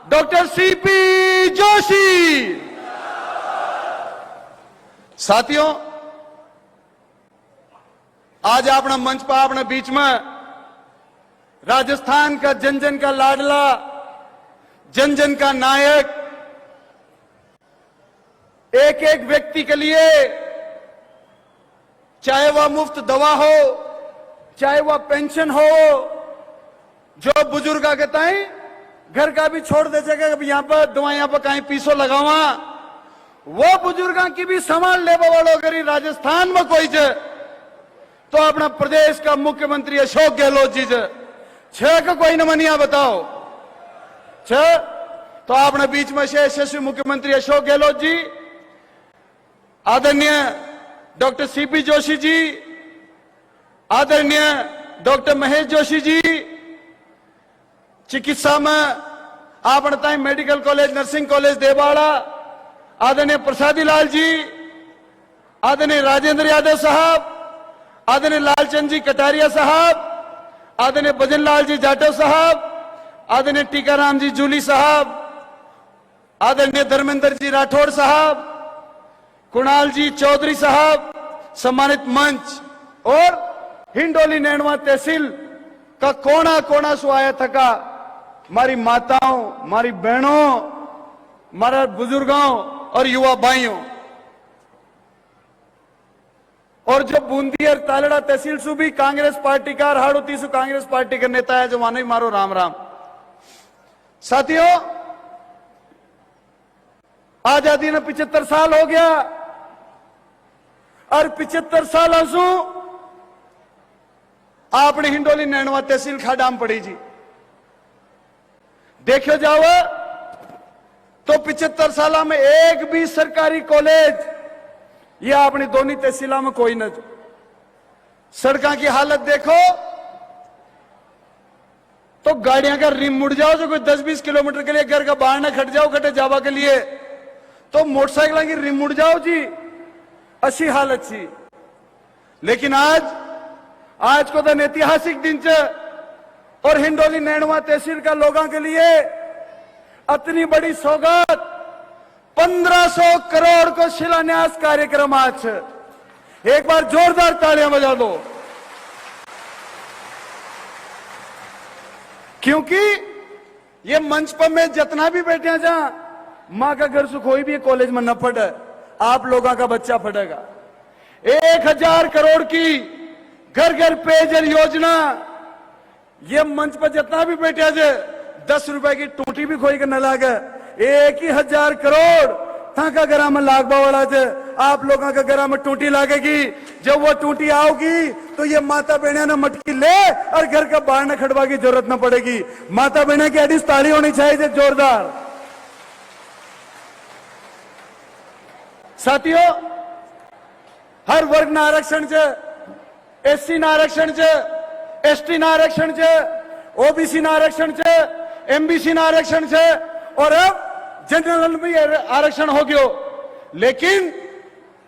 D: Doctor CP Joshi. साथियों, आज अपना मंच पर अपने बीच में राजस्थान का जन जन का लाडला, जन जन का नायक, एक एक व्यक्ति के लिए चाहे वह मुफ्त दवा हो, चाहे वह पेंशन हो, जो बुजुर्ग के ताई घर का भी छोड़ दे सके, यहां पर दवाइयां पर कहीं पीसो लगावा, वो बुजुर्गों की भी संभाल ले वालों अगर राजस्थान में कोई जे तो अपना प्रदेश का मुख्यमंत्री अशोक गहलोत जी जे। छह का कोई न मनिया बताओ छह। तो आपने बीच में से यशस्वी मुख्यमंत्री अशोक गहलोत जी, आदरणीय डॉक्टर सीपी जोशी जी, आदरणीय डॉक्टर महेश जोशी जी, चिकित्सा में आपने ताई medical college, nursing college Dewada, आदरणीय प्रसादी लाल जी, आदरणीय राजेंद्र यादव साहब, आदरणीय लालचंद जी कटारिया साहब, आदरणीय भजन लाल जी जाटव साहब, आदरणीय टीकाराम जी जूली साहब, आदरणीय धर्मेंद्र जी राठौड़ साहब, कुणाल जी चौधरी साहब, सम्मानित मंच और हिंडोली नैनवा तहसील का कोना कोना सु आया थका मारी माताओं, मारी बहनों, मारा बुजुर्गों और युवा भाइयों, और जो बूंदी और तालड़ा तहसील सु भी कांग्रेस पार्टी का, हाड़ोती सु कांग्रेस पार्टी का नेता है, जो माने मारो राम राम। साथियों, आजादी ने 75 साल हो गया और 75 साल सु आपने हिंडोली नैनवा तहसील खाडाम पड़ी जी। देखो जाओ तो 75 साल में एक भी सरकारी कॉलेज या अपनी दोनों तहसीलों में कोई न। सड़कों की हालत देखो तो गाड़ियां का रिम मुड़ जाओ, जो कोई 10-20 किलोमीटर के लिए घर का बाहर ना खट जाओ खटे जावा के लिए, तो मोटरसाइकिल की रिम मुड़ जाओ जी, अच्छी हालत सी। लेकिन आज को तो ऐतिहासिक दिन च और हिंडोली नैनवा तहसील का लोगों के लिए इतनी बड़ी सौगात 1500 करोड़ को शिलान्यास कार्यक्रम आज। एक बार जोरदार तालियां बजा दो, क्योंकि ये मंच पर में जितना भी बैठे हैं, जहां मां का घर से कोई भी कॉलेज में न पढ़े, आप लोगों का बच्चा पढ़ेगा। 1000 करोड़ की घर घर पेयजल योजना, ये मंच पर जितना भी बैठे हैं, 10 रुपए की टूटी भी खोई के न लागे। 1000 करोड़ था का घरा में लागबा वाला थे, आप लोगों का घरा में टूटी लागेगी। जब वो टूटी आओगी तो ये माता बहना ने मटकी ले और घर का बाहर न खड़वा की जरूरत न पड़ेगी। माता बहना की एडिस ताली होनी चाहिए जोरदार। साथियों, हर वर्ग ना आरक्षण च, एससी ना आरक्षण च, एसटी ना आरक्षण च, ओबीसी ना आरक्षण च, एमबीसी ना आरक्षण च, और अब जनरल में आरक्षण हो गयो। लेकिन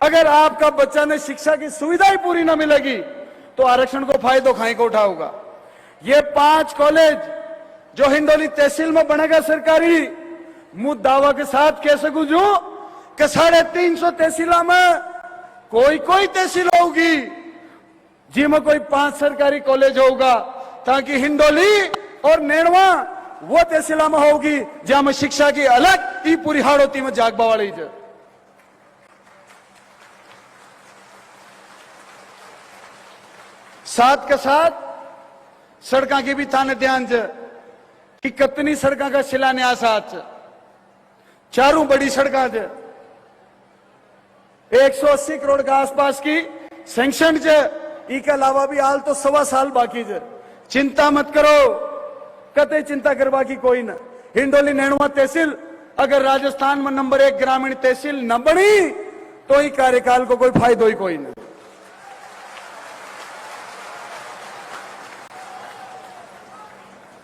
D: अगर आपका बच्चा ने शिक्षा की सुविधा ही पूरी ना मिलेगी तो आरक्षण को फायदो खाई को उठाओगा। ये 5 कॉलेज जो हिंडोली तहसील में बनेगा सरकारी, मुंह दावा के साथ कह सकूं जो कि 350 तहसीलों में कोई तहसील होगी जिसमें कोई 5 सरकारी कॉलेज होगा, ताकि हिंडोली और नैनवा वो तहसीलों में होगी जहां में शिक्षा की अलग ही पूरी हाड़ोती में जागबा वाली है। साथ के साथ सड़कों की भी थाने ध्यान से कि कितनी सड़कों का शिलान्यास आज 4 बड़ी सड़कों से 180 करोड़ के आसपास की सैंक्शन है। इसके अलावा भी हाल तो 1.25 साल बाकी है। चिंता मत करो, कतई चिंता करवा की कोई ना। हिंडोली नैनवा तहसील अगर राजस्थान में नंबर 1 ग्रामीण तहसील न बनी तो ही कार्यकाल को कोई फायदा ही कोई नहीं।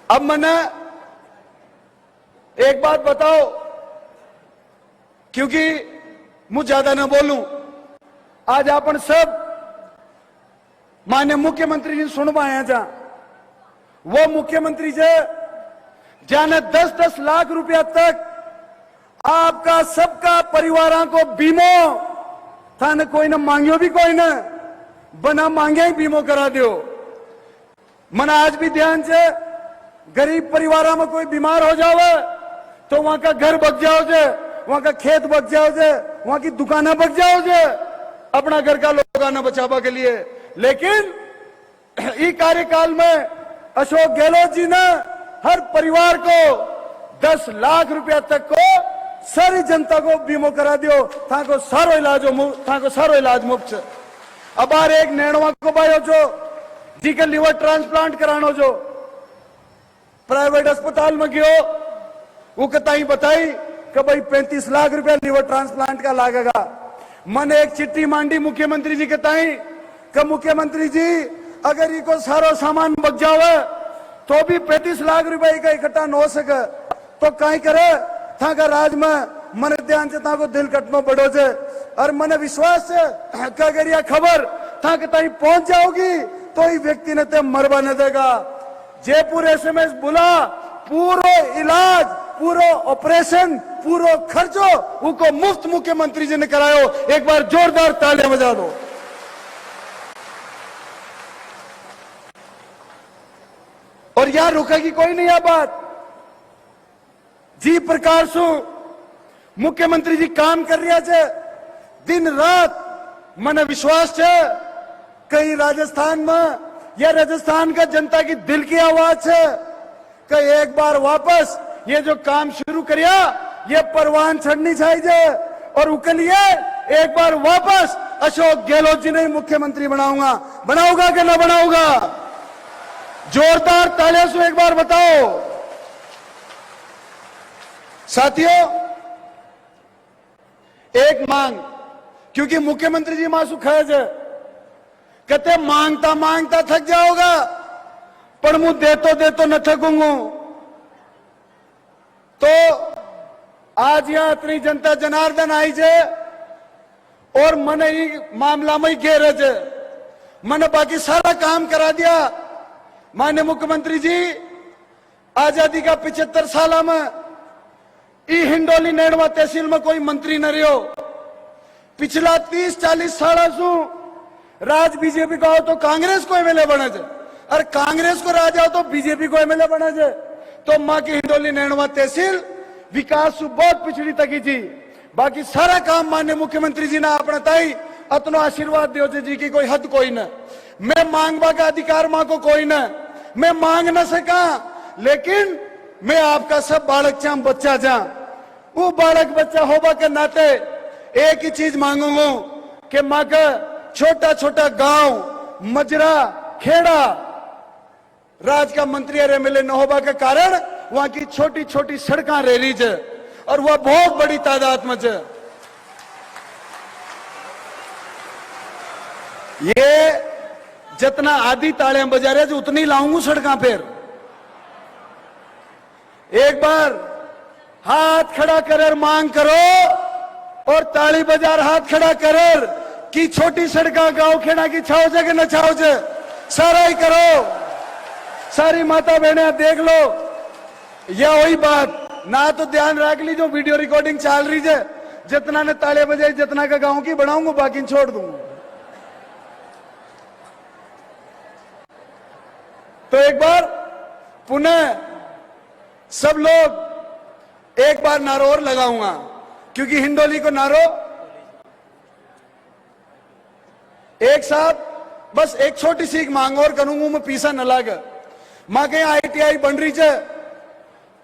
D: अब मैंने एक बात बताओ, क्योंकि मुझे ज्यादा न बोलूं, आज अपन सब माननीय मुख्यमंत्री जी सुनवाए जा, वो मुख्यमंत्री जी जाने 10-10 लाख रुपया तक आपका सबका परिवारों को बीमो थाने कोई न मांगियो भी कोई न बना मांगे ही बीमो करा दियो। मना आज भी ध्यान से गरीब परिवारों में कोई बीमार हो जावे तो वहां का घर बच जाओ जे, वहां का खेत बच जाओ जे, वहां की दुकानें बच जाओ जे, अपना घर का लोगों ने बचावा के लिए। लेकिन इस कार्यकाल में अशोक गहलोत जी ने हर परिवार को 10 लाख रुपया तक को सारी जनता को बीमो करा दियो, ताको सारो इलाज मुफ्त। अब बार एक नैनवा को भाई जो जी के लिवर ट्रांसप्लांट करानो जो प्राइवेट अस्पताल में गयो, वो कताई बताई कि भाई 35 लाख रुपया लिवर ट्रांसप्लांट का लागेगा। मन एक चिट्ठी मांडी मुख्यमंत्री जी कताई कि मुख्यमंत्री जी अगर इको सारो सामान बच जावे तो भी 35 लाख रुपए का इकट्ठा न हो सके तो कहीं करे था का राज में मन ध्यान से था को दिल कटनो पड़ो से। और मन विश्वास से कि अगर यह खबर था कि तहीं पहुंच जाओगी तो ही व्यक्ति ने ते मरवा न देगा। जयपुर SMS बुला, पूरा इलाज, पूरा ऑपरेशन, पूरा खर्चो उनको मुफ्त मुख्यमंत्री जी ने करायो। एक बार जोरदार तालियां बजा दो। और यहां रुकेगी कोई नहीं। आ बात जी प्रकार सु मुख्यमंत्री जी काम कर रहा है दिन रात। મને विश्वास है कहीं राजस्थान में या राजस्थान का जनता की दिल की आवाज है कि एक बार वापस ये जो काम शुरू करिया ये परवान चढ़नी चाहिए और उसके लिए एक बार वापस अशोक गहलोत जी ने मुख्यमंत्री बनाऊंगा। बनाऊंगा कि ना बनाऊंगा? जोरदार तालियों से एक बार बताओ। साथियों, एक मांग, क्योंकि मुख्यमंत्री जी मासू खैज है, कहते मांगता मांगता थक जाओगा पर मुंह देतो न थकूंगा। तो आज यहां इतनी जनता जनार्दन आई है और मैंने ही मामला में घेर है, मैंने बाकी सारा काम करा दिया। माननीय मुख्यमंत्री जी आजादी का 75 साल में ई हिंडोली नेड़वा तहसील में कोई मंत्री न रहो। पिछला 30-40 साल सु राज बीजेपी का हो तो कांग्रेस को एमएलए बने छे और कांग्रेस को राज आओ तो बीजेपी को एमएलए बने छे। तो मां की हिंडोली नेड़वा तहसील विकास सु बहुत पिछड़ी तकी थी। बाकी सारा काम माननीय मुख्यमंत्री जी ने अपने ताई अतनो आशीर्वाद दियो जी की कोई हद कोई न। मैं मांगवा का अधिकार मां को कोई न, मैं मांग न सका, लेकिन मैं आपका सब बालक चाम बच्चा जा। वो बालक बच्चा होबा के नाते एक ही चीज मांगूंगा कि मां का छोटा छोटा गांव मजरा खेड़ा राज का मंत्री और एमएलए न होबा के कारण वहां की छोटी छोटी सड़कें रह रही है और वह बहुत बड़ी तादाद में है। ये जितना आधी तालियां बजा रहे उतनी लाऊंगा सड़कों पर। एक बार हाथ खड़ा कर मांग करो और ताली बाजार हाथ खड़ा कर कि छोटी सड़का गांव खेड़ा की छाओ जे कि न छाओ जे, सारा ही करो। सारी माता बहने देख लो, यह वही बात ना तो ध्यान रख ली जो वीडियो रिकॉर्डिंग चल रही है, जितना ने ताले बजाई जितना का गांव की बनाऊंगा बाकी छोड़ दूंगा। तो एक बार पुनः सब लोग एक बार नारो और लगाऊंगा, क्योंकि हिंडोली को नारो एक साथ बस एक छोटी सी मांग और करूंगा, मैं पीछा न लाग। मां के आईटीआई बन रही है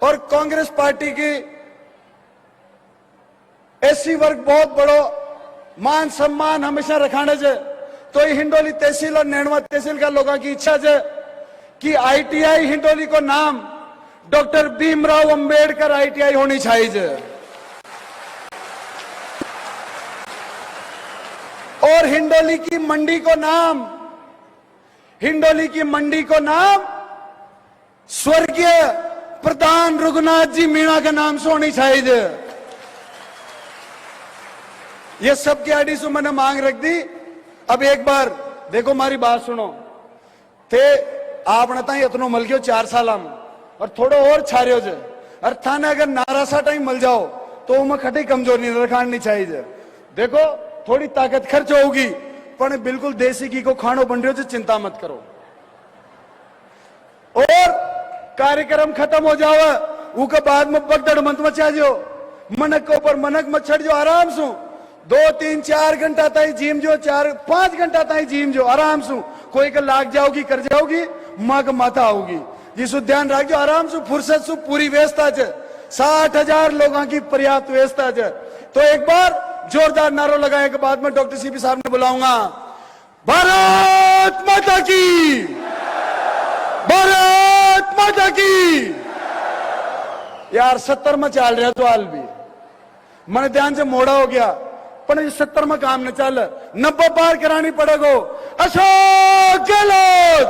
D: और कांग्रेस पार्टी की एससी वर्ग बहुत बड़ो मान सम्मान हमेशा रखाने से। तो ये हिंडोली तहसील और नेड़वा तहसील का लोगों की इच्छा है कि आईटीआई हिंडोली को नाम डॉक्टर भीमराव अंबेडकर आईटीआई होनी चाहिए और हिंडोली की मंडी को नाम स्वर्गीय प्रधान रघुनाथ जी मीणा के नाम से होनी चाहिए। ये सबकी आईडी से मैंने मांग रख दी। अब एक बार देखो हमारी बात सुनो, थे आपने ताई इतनो मल गयो 4 साल में और थोड़ो और छारियो जे और थाने अगर नारासा टाइम मल जाओ तो मैं खटी कमजोर नहीं रखानी चाहिए। देखो थोड़ी ताकत खर्च होगी पर बिल्कुल देसी घी को खानो बन रहे हो, चिंता मत करो। और कार्यक्रम खत्म हो जाओ उसके बाद में बगदड़ मत मचा जो, मनक के ऊपर मनक मत छड़ जो, आराम से 2-3-4 घंटा ताई जिम जो, 4-5 घंटा ताई जिम जो आराम से। कोई का लाग जाओगी कर जाओगी मां का माथा आओगी, जिसको ध्यान रखो आराम से फुर्सत से पूरी व्यवस्था है। 60,000 लोगों की पर्याप्त व्यवस्था है। तो एक बार जोरदार नारो लगाने के बाद में डॉक्टर सीपी साहब ने बुलाऊंगा। भारत माता की, भारत माता की। यार 70 में चल रहा तो हाल भी मैंने ध्यान से मोड़ा हो गया, पर 70 में काम न चल, 90 पार करानी पड़ेगा। अशोक गहलोत,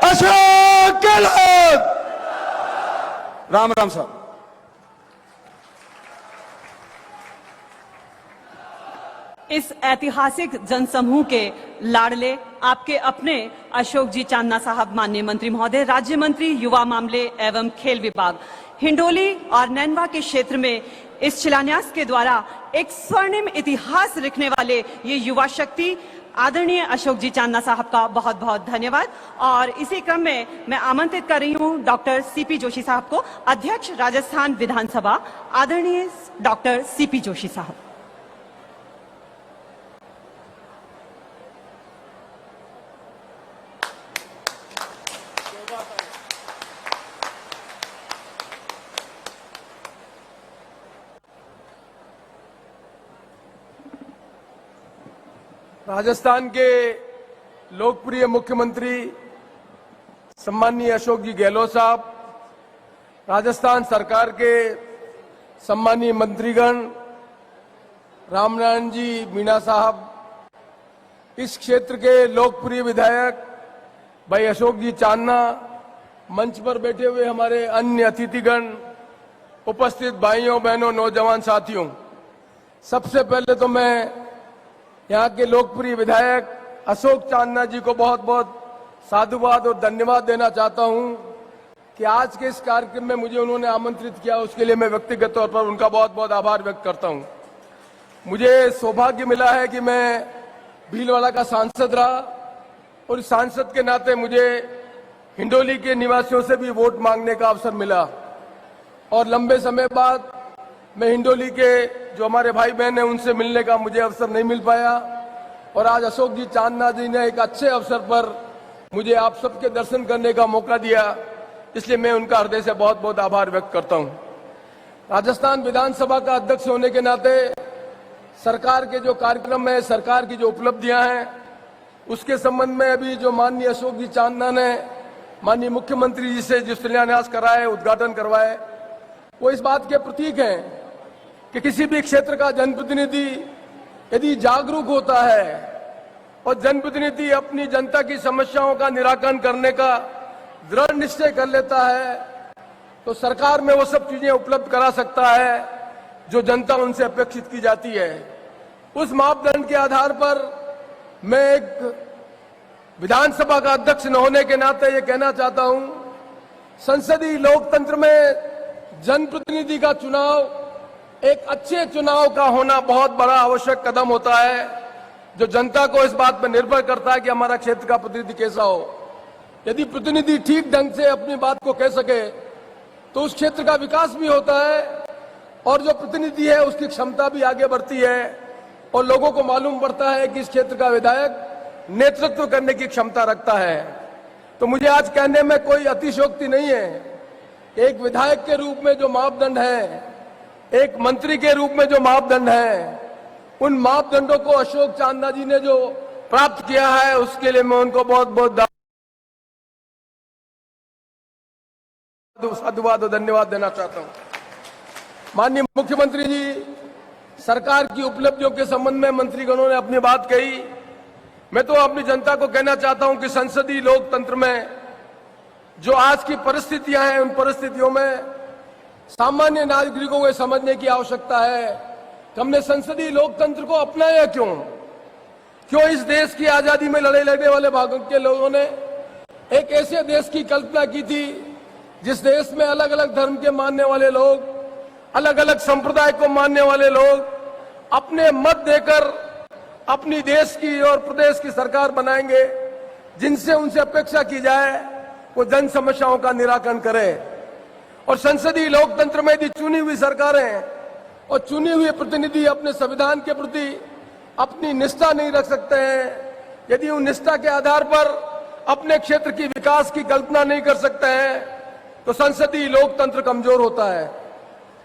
D: अशोक गहलोत। राम राम साहब।
B: इस ऐतिहासिक जनसमूह के लाडले आपके अपने अशोक जी चांदना साहब, माननीय मंत्री महोदय, राज्य मंत्री युवा मामले एवं खेल विभाग, हिंडोली और नैनवा के क्षेत्र में इस शिलान्यास के द्वारा एक स्वर्णिम इतिहास लिखने वाले ये युवा शक्ति आदरणीय अशोक जी चांदना साहब का बहुत बहुत धन्यवाद। और इसी क्रम में मैं आमंत्रित कर रही हूं डॉक्टर सीपी जोशी साहब को, अध्यक्ष राजस्थान विधानसभा, आदरणीय डॉक्टर सीपी जोशी साहब।
I: राजस्थान के लोकप्रिय मुख्यमंत्री सम्माननीय अशोक जी गहलोत साहब, राजस्थान सरकार के सम्माननीय मंत्रीगण रामनारायण जी मीणा साहब, इस क्षेत्र के लोकप्रिय विधायक भाई अशोक जी चांदना, मंच पर बैठे हुए हमारे अन्य अतिथिगण, उपस्थित भाइयों बहनों नौजवान साथियों, सबसे पहले तो मैं यहाँ के लोकप्रिय विधायक अशोक चांदना जी को बहुत बहुत साधुवाद और धन्यवाद देना चाहता हूँ कि आज के इस कार्यक्रम में मुझे उन्होंने आमंत्रित किया, उसके लिए मैं व्यक्तिगत तौर पर उनका बहुत बहुत आभार व्यक्त करता हूँ। मुझे सौभाग्य मिला है कि मैं भीलवाड़ा का सांसद रहा और इस सांसद के नाते मुझे हिंडोली के निवासियों से भी वोट मांगने का अवसर मिला और लंबे समय बाद मैं हिंडोली के जो हमारे भाई बहन हैं उनसे मिलने का मुझे अवसर नहीं मिल पाया और आज अशोक जी चांदना जी ने एक अच्छे अवसर पर मुझे आप सबके दर्शन करने का मौका दिया, इसलिए मैं उनका हृदय से बहुत बहुत आभार व्यक्त करता हूं। राजस्थान विधानसभा का अध्यक्ष होने के नाते सरकार के जो कार्यक्रम है, सरकार की जो उपलब्धियां हैं, उसके संबंध में अभी जो माननीय अशोक जी चांदना ने माननीय मुख्यमंत्री जी से जो शिलान्यास कराए, उद्घाटन करवाए, वो इस बात के प्रतीक हैं कि किसी भी क्षेत्र का जनप्रतिनिधि यदि जागरूक होता है और जनप्रतिनिधि अपनी जनता की समस्याओं का निराकरण करने का दृढ़ निश्चय कर लेता है तो सरकार में वो सब चीजें उपलब्ध करा सकता है जो जनता उनसे अपेक्षित की जाती है। उस मापदंड के आधार पर मैं एक विधानसभा का अध्यक्ष न होने के नाते ये कहना चाहता हूं, संसदीय लोकतंत्र में जनप्रतिनिधि का चुनाव एक अच्छे चुनाव का होना बहुत बड़ा आवश्यक कदम होता है, जो जनता को इस बात पर निर्भर करता है कि हमारा क्षेत्र का प्रतिनिधि कैसा हो। यदि प्रतिनिधि ठीक ढंग से अपनी बात को कह सके तो उस क्षेत्र का विकास भी होता है और जो प्रतिनिधि है उसकी क्षमता भी आगे बढ़ती है और लोगों को मालूम पड़ता है कि इस क्षेत्र का विधायक नेतृत्व करने की क्षमता रखता है। तो मुझे आज कहने में कोई अतिशयोक्ति नहीं है। एक विधायक के रूप में जो मापदंड है, एक मंत्री के रूप में जो मापदंड है, उन मापदंडों को अशोक चांदना जी ने जो प्राप्त किया है उसके लिए मैं उनको बहुत बहुत साधुवाद और धन्यवाद देना चाहता हूं। माननीय मुख्यमंत्री जी, सरकार की उपलब्धियों के संबंध में मंत्रीगणों ने अपनी बात कही। मैं तो अपनी जनता को कहना चाहता हूं कि संसदीय लोकतंत्र में जो आज की परिस्थितियां हैं, उन परिस्थितियों में सामान्य नागरिकों को समझने की आवश्यकता है कि हमने संसदीय लोकतंत्र को अपनाया क्यों इस देश की आजादी में लड़े लड़ने वाले भागों के लोगों ने एक ऐसे देश की कल्पना की थी जिस देश में अलग अलग धर्म के मानने वाले लोग, अलग अलग संप्रदाय को मानने वाले लोग अपने मत देकर अपनी देश की और प्रदेश की सरकार बनाएंगे, जिनसे उनसे अपेक्षा की जाए वो जन समस्याओं का निराकरण करे। और संसदीय लोकतंत्र में यदि चुनी हुई सरकारें और चुनी हुए प्रतिनिधि अपने संविधान के प्रति अपनी निष्ठा नहीं रख सकते हैं, यदि उन निष्ठा के आधार पर अपने क्षेत्र की विकास की कल्पना नहीं कर सकते हैं, तो संसदीय लोकतंत्र कमजोर होता है।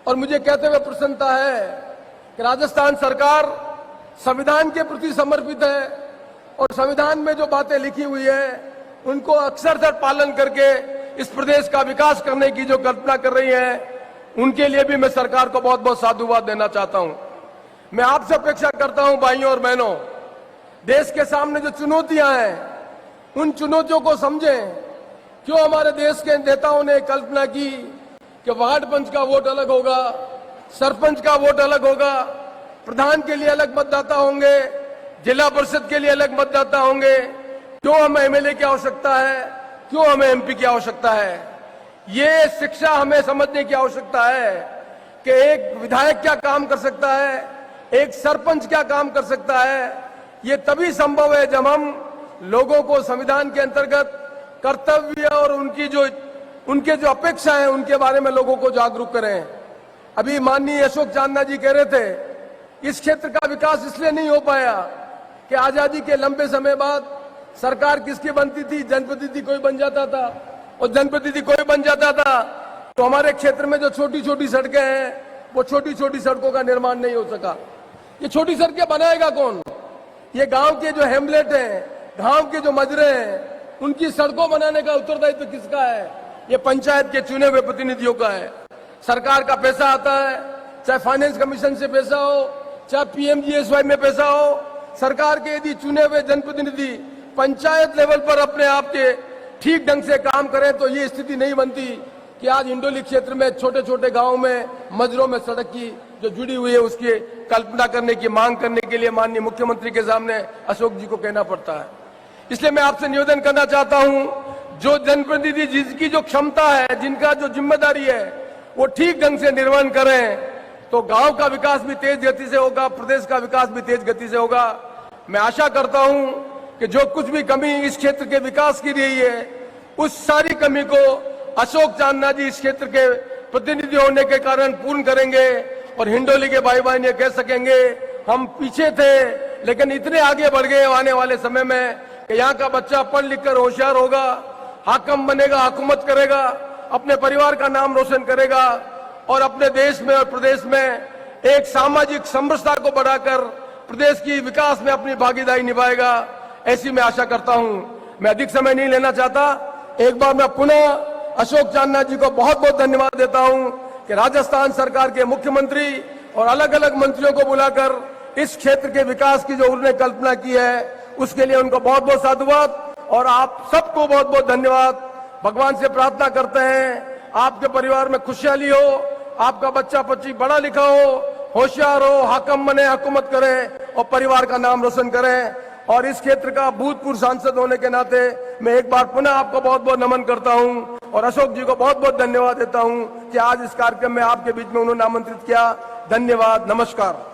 I: और मुझे कहते हुए प्रसन्नता है कि राजस्थान सरकार संविधान के प्रति समर्पित है और संविधान में जो बातें लिखी हुई है उनको अक्षरशः पालन करके इस प्रदेश का विकास करने की जो कल्पना कर रही है, उनके लिए भी मैं सरकार को बहुत बहुत साधुवाद देना चाहता हूं। मैं आपसे अपेक्षा करता हूं भाइयों और बहनों, देश के सामने जो चुनौतियां हैं उन चुनौतियों को समझें। क्यों हमारे देश के नेताओं ने कल्पना की कि वार्ड पंच का वोट अलग होगा, सरपंच का वोट अलग होगा, प्रधान के लिए अलग मतदाता होंगे, जिला परिषद के लिए अलग मतदाता होंगे। क्यों हमें एमएलए की आवश्यकता है, क्यों हमें एमपी की आवश्यकता है? ये शिक्षा हमें समझने की आवश्यकता है कि एक विधायक क्या काम कर सकता है, एक सरपंच क्या काम कर सकता है, ये तभी संभव है जब हम लोगों को संविधान के अंतर्गत कर्तव्य और उनके जो अपेक्षा है उनके बारे में लोगों को जागरूक करें। अभी माननीय अशोक चांदना जी कह रहे थे इस क्षेत्र का विकास इसलिए नहीं हो पाया कि आजादी के लंबे समय बाद सरकार किसकी बनती थी, जनप्रतिनिधि कोई बन जाता था, और जनप्रतिनिधि कोई बन जाता था तो हमारे क्षेत्र में जो छोटी छोटी सड़कें हैं वो छोटी छोटी सड़कों का निर्माण नहीं हो सका। ये छोटी सड़कें बनाएगा कौन? ये गांव के जो हेमलेट हैं, गांव के जो मजरे हैं, उनकी सड़कों बनाने का उत्तरदायित्व किसका है? ये पंचायत के चुने हुए प्रतिनिधियों का है। सरकार का पैसा आता है, चाहे फाइनेंस कमीशन से पैसा हो, चाहे पीएमजीएसवाई में पैसा हो, सरकार के यदि चुने हुए जनप्रतिनिधि पंचायत लेवल पर अपने आप के ठीक ढंग से काम करें तो ये स्थिति नहीं बनती कि आज इंडोली क्षेत्र में छोटे छोटे गांवों में मजरों में सड़क की जो जुड़ी हुई है उसकी कल्पना करने की मांग करने के लिए माननीय मुख्यमंत्री के सामने अशोक जी को कहना पड़ता है। इसलिए मैं आपसे निवेदन करना चाहता हूं, जो जनप्रतिनिधि जिसकी जो क्षमता है, जिनका जो जिम्मेदारी है वो ठीक ढंग से निर्वहन करें तो गांव का विकास भी तेज गति से होगा, प्रदेश का विकास भी तेज गति से होगा। मैं आशा करता हूं कि जो कुछ भी कमी इस क्षेत्र के विकास की रही है उस सारी कमी को अशोक चांदना जी इस क्षेत्र के प्रतिनिधि होने के कारण पूर्ण करेंगे और हिंडोली के भाई बहन ये कह सकेंगे हम पीछे थे लेकिन इतने आगे बढ़ गए आने वाले समय में कि यहाँ का बच्चा पढ़ लिख कर होशियार होगा, हाकम बनेगा, हुकूमत करेगा, अपने परिवार का नाम रोशन करेगा और अपने देश में और प्रदेश में एक सामाजिक समरसता को बढ़ाकर प्रदेश की विकास में अपनी भागीदारी निभाएगा। ऐसी मैं आशा करता हूं। मैं अधिक समय नहीं लेना चाहता। एक बार मैं पुनः अशोक चांदना जी को बहुत बहुत धन्यवाद देता हूं कि राजस्थान सरकार के मुख्यमंत्री और अलग अलग मंत्रियों को बुलाकर इस क्षेत्र के विकास की जो उन्होंने कल्पना की है उसके लिए उनको बहुत बहुत साधुवाद और आप सबको बहुत बहुत धन्यवाद। भगवान से प्रार्थना करते हैं आपके परिवार में खुशहाली हो, आपका बच्चा बच्ची पढ़ा लिखा हो, होशियार हो, हाकम बने, हुकूमत करे और परिवार का नाम रोशन करें। और इस क्षेत्र का भूतपूर्व सांसद होने के नाते मैं एक बार पुनः आपको बहुत बहुत नमन करता हूं और अशोक जी को बहुत बहुत धन्यवाद देता हूं कि आज इस कार्यक्रम में आपके बीच में उन्होंने आमंत्रित किया। धन्यवाद, नमस्कार।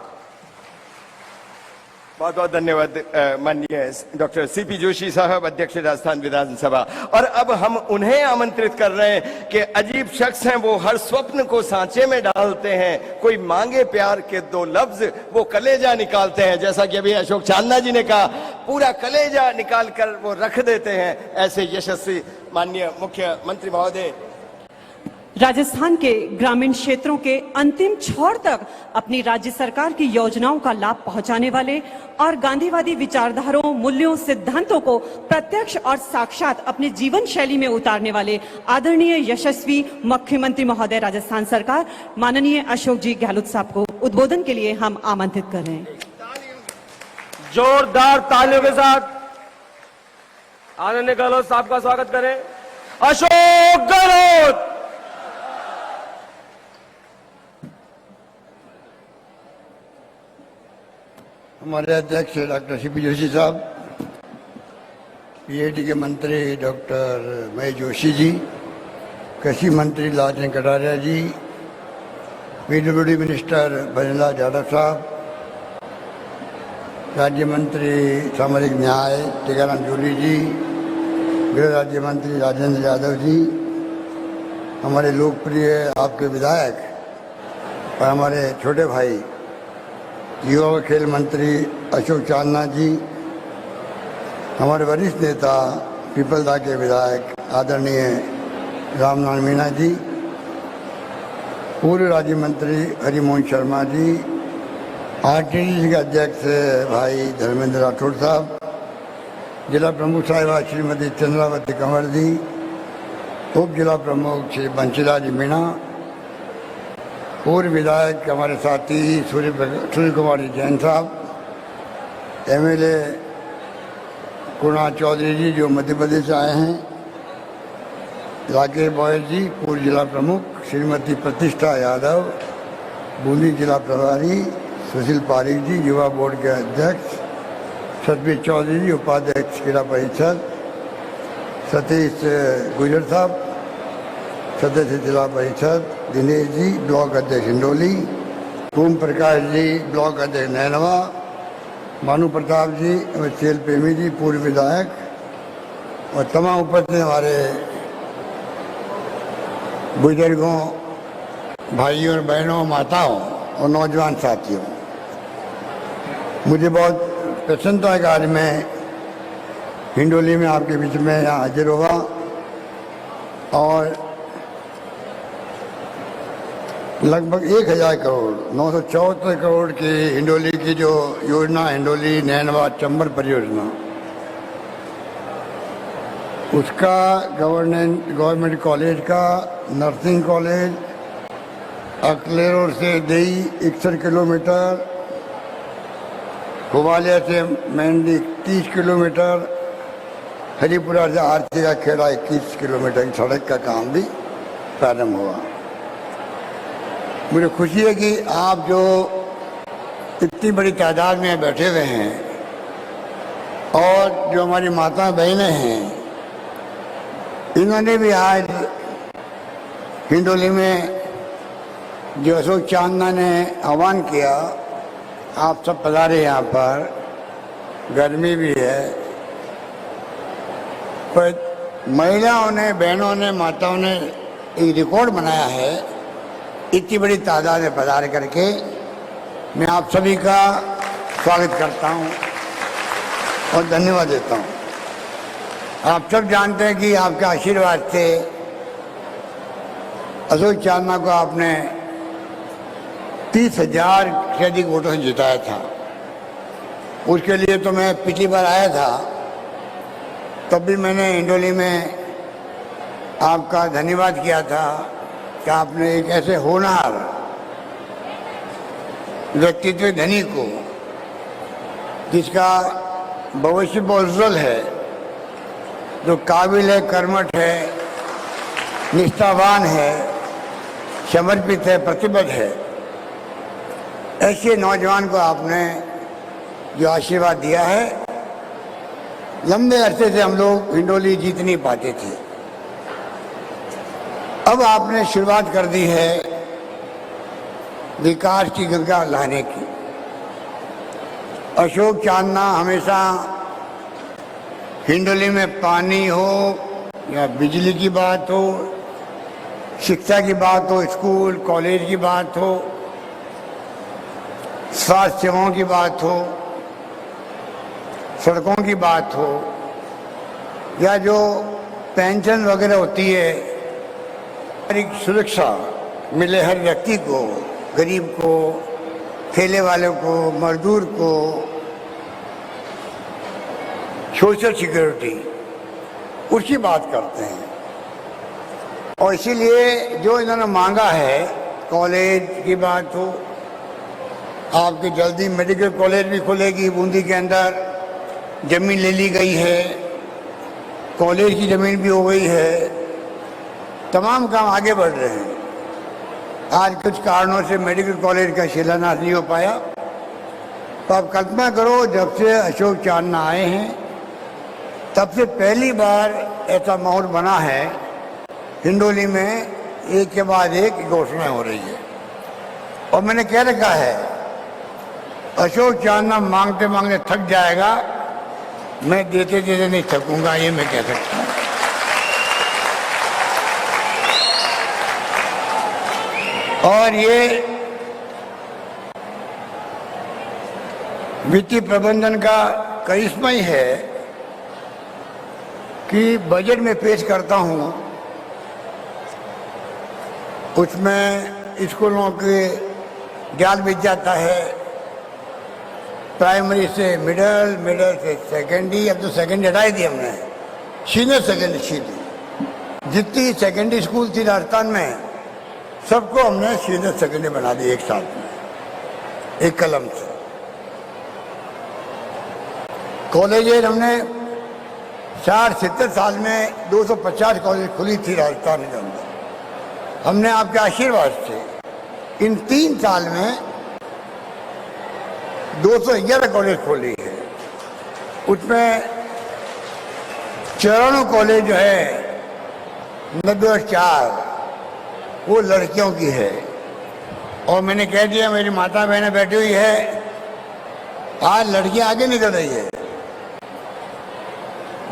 C: बहुत बहुत धन्यवाद माननीय डॉक्टर सीपी जोशी साहब, अध्यक्ष राजस्थान विधानसभा। और अब हम उन्हें आमंत्रित कर रहे हैं कि अजीब शख्स हैं, वो हर स्वप्न को सांचे में डालते हैं, कोई मांगे प्यार के दो लफ्ज वो कलेजा निकालते हैं। जैसा कि अभी अशोक चांदना जी ने कहा, पूरा कलेजा निकाल कर वो रख देते हैं। ऐसे यशस्वी माननीय मुख्यमंत्री महोदय
B: राजस्थान के ग्रामीण क्षेत्रों के अंतिम छोर तक अपनी राज्य सरकार की योजनाओं का लाभ पहुंचाने वाले और गांधीवादी विचारधाराओं, मूल्यों, सिद्धांतों को प्रत्यक्ष और साक्षात अपने जीवन शैली में उतारने वाले आदरणीय यशस्वी मुख्यमंत्री महोदय राजस्थान सरकार माननीय अशोक जी गहलोत साहब को उद्बोधन के लिए हम आमंत्रित कर रहे हैं।
E: जोरदार तालियों के साथ आदरणीय गहलोत साहब का स्वागत करें। अशोक गहलोत।
J: हमारे अध्यक्ष डॉक्टर सीपी जोशी साहब, पीएटी के मंत्री डॉक्टर महेश जोशी जी, कृषि मंत्री लालचंद कटारिया जी, पीडब्ल्यूडी मिनिस्टर भजनलाल जाटव साहब, राज्य मंत्री सामाजिक न्याय टीकाराम जूली जी, गृह राज्य मंत्री राजेंद्र यादव जी, हमारे लोकप्रिय आपके विधायक और हमारे छोटे भाई युवा व खेल मंत्री अशोक चांदना जी, हमारे वरिष्ठ नेता पीपलदा के विधायक आदरणीय रामनारायण मीणा जी, पूर्व राज्य मंत्री हरिमोहन शर्मा जी, आरटीडी के अध्यक्ष भाई धर्मेंद्र राठौड़ साहब, जिला प्रमुख साहिबा श्रीमती चंद्रावती कंवर जी, उप जिला प्रमुख श्री बंशीलाल मीणा, पूर्व विधायक हमारे साथी सूर्य कुमार जैन साहब, एमएलए कुणाल चौधरी जी जो मध्य प्रदेश से आए हैं, राकेश बॉय जी पूर्व जिला प्रमुख, श्रीमती प्रतिष्ठा यादव बूंदी जिला प्रभारी, सुशील पारिक जी युवा बोर्ड के अध्यक्ष, सतबीर चौधरी जी उपाध्यक्ष क्रीड़ा परिषद, सतीश गुजर साहब सदस्य जिला परिषद, दिनेश जी ब्लॉक अध्यक्ष हिंडोली, ओम प्रकाश जी ब्लॉक अध्यक्ष नैनवा, भानु प्रताप जी और चेल प्रेमी जी पूर्व विधायक और तमाम उपस्थित हमारे बुजुर्गों, भाइयों और बहनों, माताओं और नौजवान साथियों, मुझे बहुत प्रसन्नता है कि आज मैं हिंडोली में आपके बीच में यहाँ हाजिर हुआ और लगभग 1000 करोड़ 974 करोड़ की हिंडोली की जो योजना, हिंडोली नैनवा चंबल परियोजना, उसका गवर्नमेंट कॉलेज का, नर्सिंग कॉलेज, अकले रोड से देई 61 किलोमीटर, ग्वालियर से मैंडी 30 किलोमीटर, हरिपुरा से आरती का खेड़ा 21 किलोमीटर की सड़क का काम भी प्रारंभ हुआ। मुझे खुशी है कि आप जो इतनी बड़ी तादाद में बैठे हुए हैं और जो हमारी माता बहनें हैं, इन्होंने भी आज हिंडोली में जो अशोक चांदना ने आह्वान किया, आप सब पधारे यहाँ पर, गर्मी भी है, पर महिलाओं ने, बहनों ने, माताओं ने एक रिकॉर्ड बनाया है इतनी बड़ी तादाद में पधार करके। मैं आप सभी का स्वागत करता हूँ और धन्यवाद देता हूँ। आप सब जानते हैं कि आपके आशीर्वाद से अशोक चांदना को आपने 30,000 से अधिक वोटों से जिताया था। उसके लिए तो मैं पिछली बार आया था, तब भी मैंने हिंडोली में आपका धन्यवाद किया था कि आपने एक ऐसे होनहार व्यक्तित्व धनी को, जिसका भविष्य बहुत उज्जवल है, जो काबिल है, कर्मठ है, निष्ठावान है, समर्पित है, प्रतिबद्ध है, ऐसे नौजवान को आपने जो आशीर्वाद दिया है। लंबे अरसे से हम लोग हिंडोली जीत नहीं पाते थे, अब आपने शुरुआत कर दी है विकास की गंगा लाने की। अशोक चांदना हमेशा हिंडोली में पानी हो या बिजली की बात हो, शिक्षा की बात हो, स्कूल कॉलेज की बात हो, स्वास्थ्य सेवाओं की बात हो, सड़कों की बात हो, या जो पेंशन वगैरह होती है, एक सुरक्षा मिले हर व्यक्ति को, गरीब को, ठेले वाले को, मजदूर को, सोशल सिक्योरिटी, उसकी बात करते हैं। और इसीलिए जो इन्होंने मांगा है, कॉलेज की बात हो, आपकी जल्दी मेडिकल कॉलेज भी खुलेगी, बूंदी के अंदर जमीन ले ली गई है, कॉलेज की जमीन भी हो गई है, तमाम काम आगे बढ़ रहे हैं। आज कुछ कारणों से मेडिकल कॉलेज का शिलान्यास नहीं हो पाया, तो आप कल्पना करो, जब से अशोक चांदना आए हैं तब से पहली बार ऐसा माहौल बना है हिंडोली में, एक के बाद एक घोषणाएं हो रही है। और मैंने कह रखा है, अशोक चांदना मांगते मांगते थक जाएगा, मैं देते देते नहीं थकूंगा, ये मैं कह सकता हूँ। और ये वित्तीय प्रबंधन का करिश्मा ही है कि बजट में पेश करता हूँ, उसमें स्कूलों के ज्ञान बिक जाता है, प्राइमरी से मिडिल, मिडिल से सेकेंडरी, अब तो सेकेंडरी हटाई दी हमने, सीनियर सेकेंडरी सीधी, जितनी सेकेंडरी स्कूल थी राजस्थान में सबको हमने सीनियर सेकेंडरी बना दी एक साल में, एक कलम से। कॉलेज हमने 60-70 साल में 250 कॉलेज खुली थी राजस्थान के अंदर, हमने आपके आशीर्वाद से इन 3 साल में 211 कॉलेज खोली है। उसमें 94 कॉलेज जो है 94 वो लड़कियों की है। और मैंने कह दिया, मेरी माता बहनें बैठी हुई है, आज लड़कियां आगे निकल रही है।